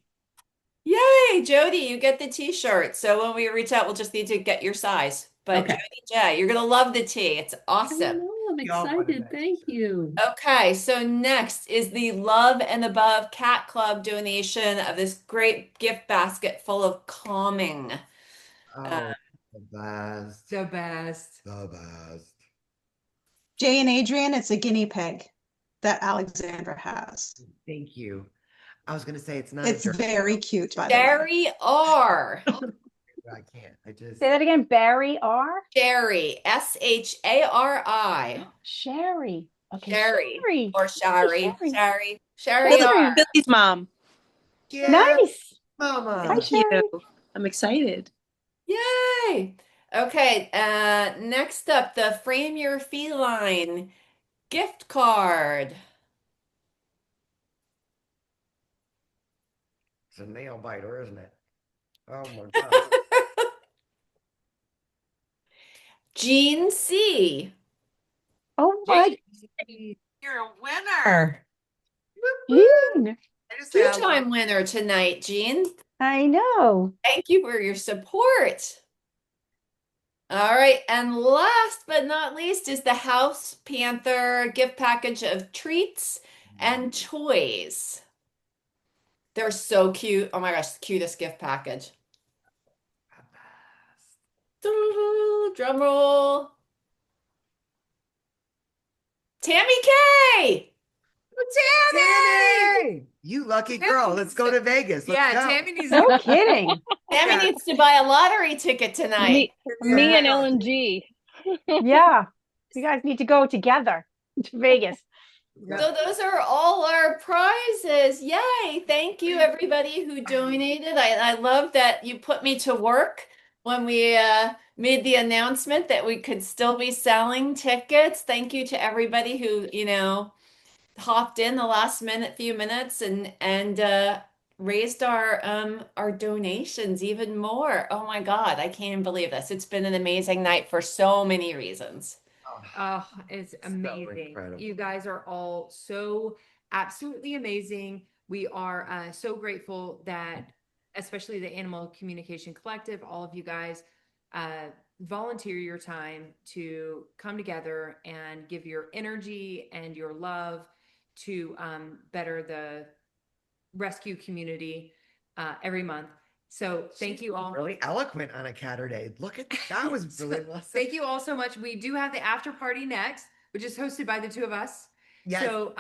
Yay, Jody, you get the t-shirt. So when we reach out, we'll just need to get your size. But Okay. Jody J, you're gonna love the tee. It's I awesome. know, I'm Y'all wanted excited. that Thank you. Okay, so next is the Love and Above Cat Club donation of this great gift basket full of calming. Oh, the best. The best. The best. Jay and Adrian, it's a guinea pig that Alexandra has. Thank you. I was gonna say it's not It's a gerbil. very cute, by the way. Sherry R. I can't. I just Say that again. Barry R. Sherry, Shari. Sherry. Okay, Sherry Sherry. or Shari. Sherry. Shari. Sherry That's R. Billy's mom. yeah, Nice. mama. Hi, Thank Sherry. you. I'm excited. Yay! Okay, next up, the Frame Your Feline gift card. It's a nail biter, isn't it? Oh my God. Jean C. Oh my. You're a winner. Jean. Two-time winner tonight, Jean. I know. Thank you for your support. All right, and last but not least is the House Panther gift package of treats and toys. They're so cute. Oh my gosh, cutest gift package. Drum roll. Tammy K. Tammy! You lucky girl. Let's go to Vegas. Let's go. Tammy needs No kidding. Tammy needs to buy a lottery ticket tonight. Me and Ellen G. Yeah. You guys need to go together to Vegas. So those are all our prizes. Yay. Thank you everybody who donated. I love that you put me to work when we made the announcement that we could still be selling tickets. Thank you to everybody who, hopped in the last few minutes and raised our donations even more. Oh my God, I can't even believe this. It's been an amazing night for so many reasons. Oh, it's amazing. incredible. You guys are all so absolutely amazing. We are so grateful that, especially the Animal Communication Collective, all of you guys volunteer your time to come together and give your energy and your love to better the rescue community every month. So thank you all. Really eloquent on a Catterday. Look at that was really Thank you all so much. We do have the after party next, which is hosted by the two of us. Yes. So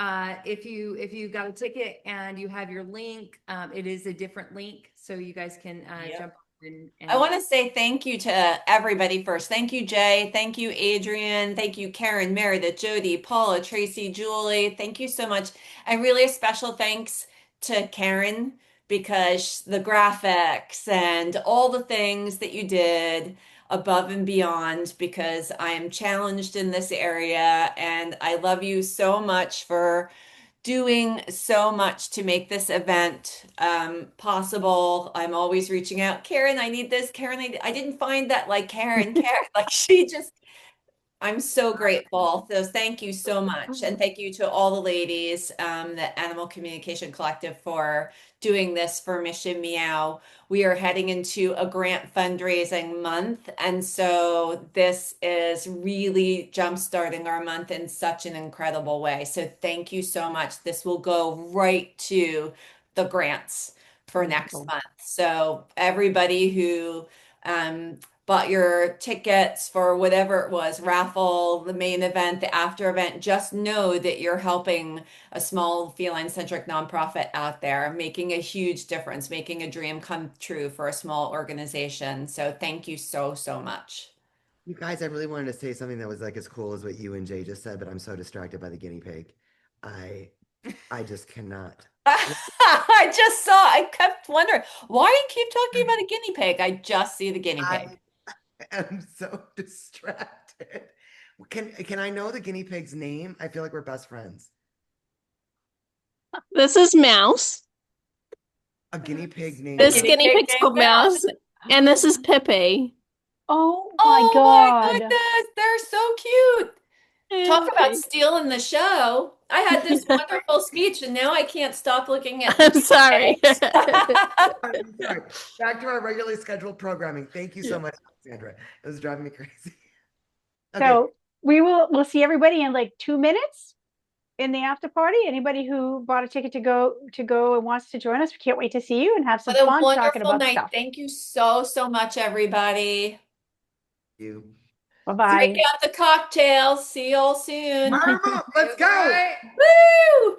if you got a ticket and you have your link, it is a different link, so you guys can jump on and I want to say thank you to everybody first. Thank you, Jay. Thank you, Adrian. Thank you, Karen, Meredith, Jody, Paula, Tracy, Julie. Thank you so much. And really a special thanks to Karen because the graphics and all the things that you did above and beyond because I am challenged in this area and I love you so much for doing so much to make this event possible. I'm always reaching out, Karen, I need this. Karen, I didn't find that, like Karen, like she just, I'm so grateful. So thank you so much. And thank you to all the ladies, the Animal Communication Collective, for doing this for Mission Meow. We are heading into a grant fundraising month. And so this is really jumpstarting our month in such an incredible way. So thank you so much. This will go right to the grants for next month. So everybody who bought your tickets for whatever it was, raffle, the main event, the after event, just know that you're helping a small feline-centric nonprofit out there, making a huge difference, making a dream come true for a small organization. So thank you so, so much. You guys, I really wanted to say something that was like as cool as what you and Jay just said, but I'm so distracted by the guinea pig. I just cannot. I just saw, I kept wondering, why do you keep talking about a guinea pig? I just see the guinea pig. I'm so distracted. Can I know the guinea pig's name? I feel like we're best friends. This is Mouse. A guinea pig named This guinea pig's called Mouse, and this is Pepe. Oh Oh my my God. goodness, they're so cute. Talk about stealing the show. I had this wonderful speech and now I can't stop looking at the I'm sorry. I'm sorry. Back to our regularly scheduled programming. Thank you so much, Sandra. It was driving me crazy. So we'll see everybody in like 2 minutes in the after party. Anybody who bought a ticket to go and wants to join us, we can't wait to see you and have some What a fun talking wonderful about night. stuff. Thank you so, so much, everybody. You. Bye-bye. Drink out the cocktails. See you all soon. Let's go. Woo!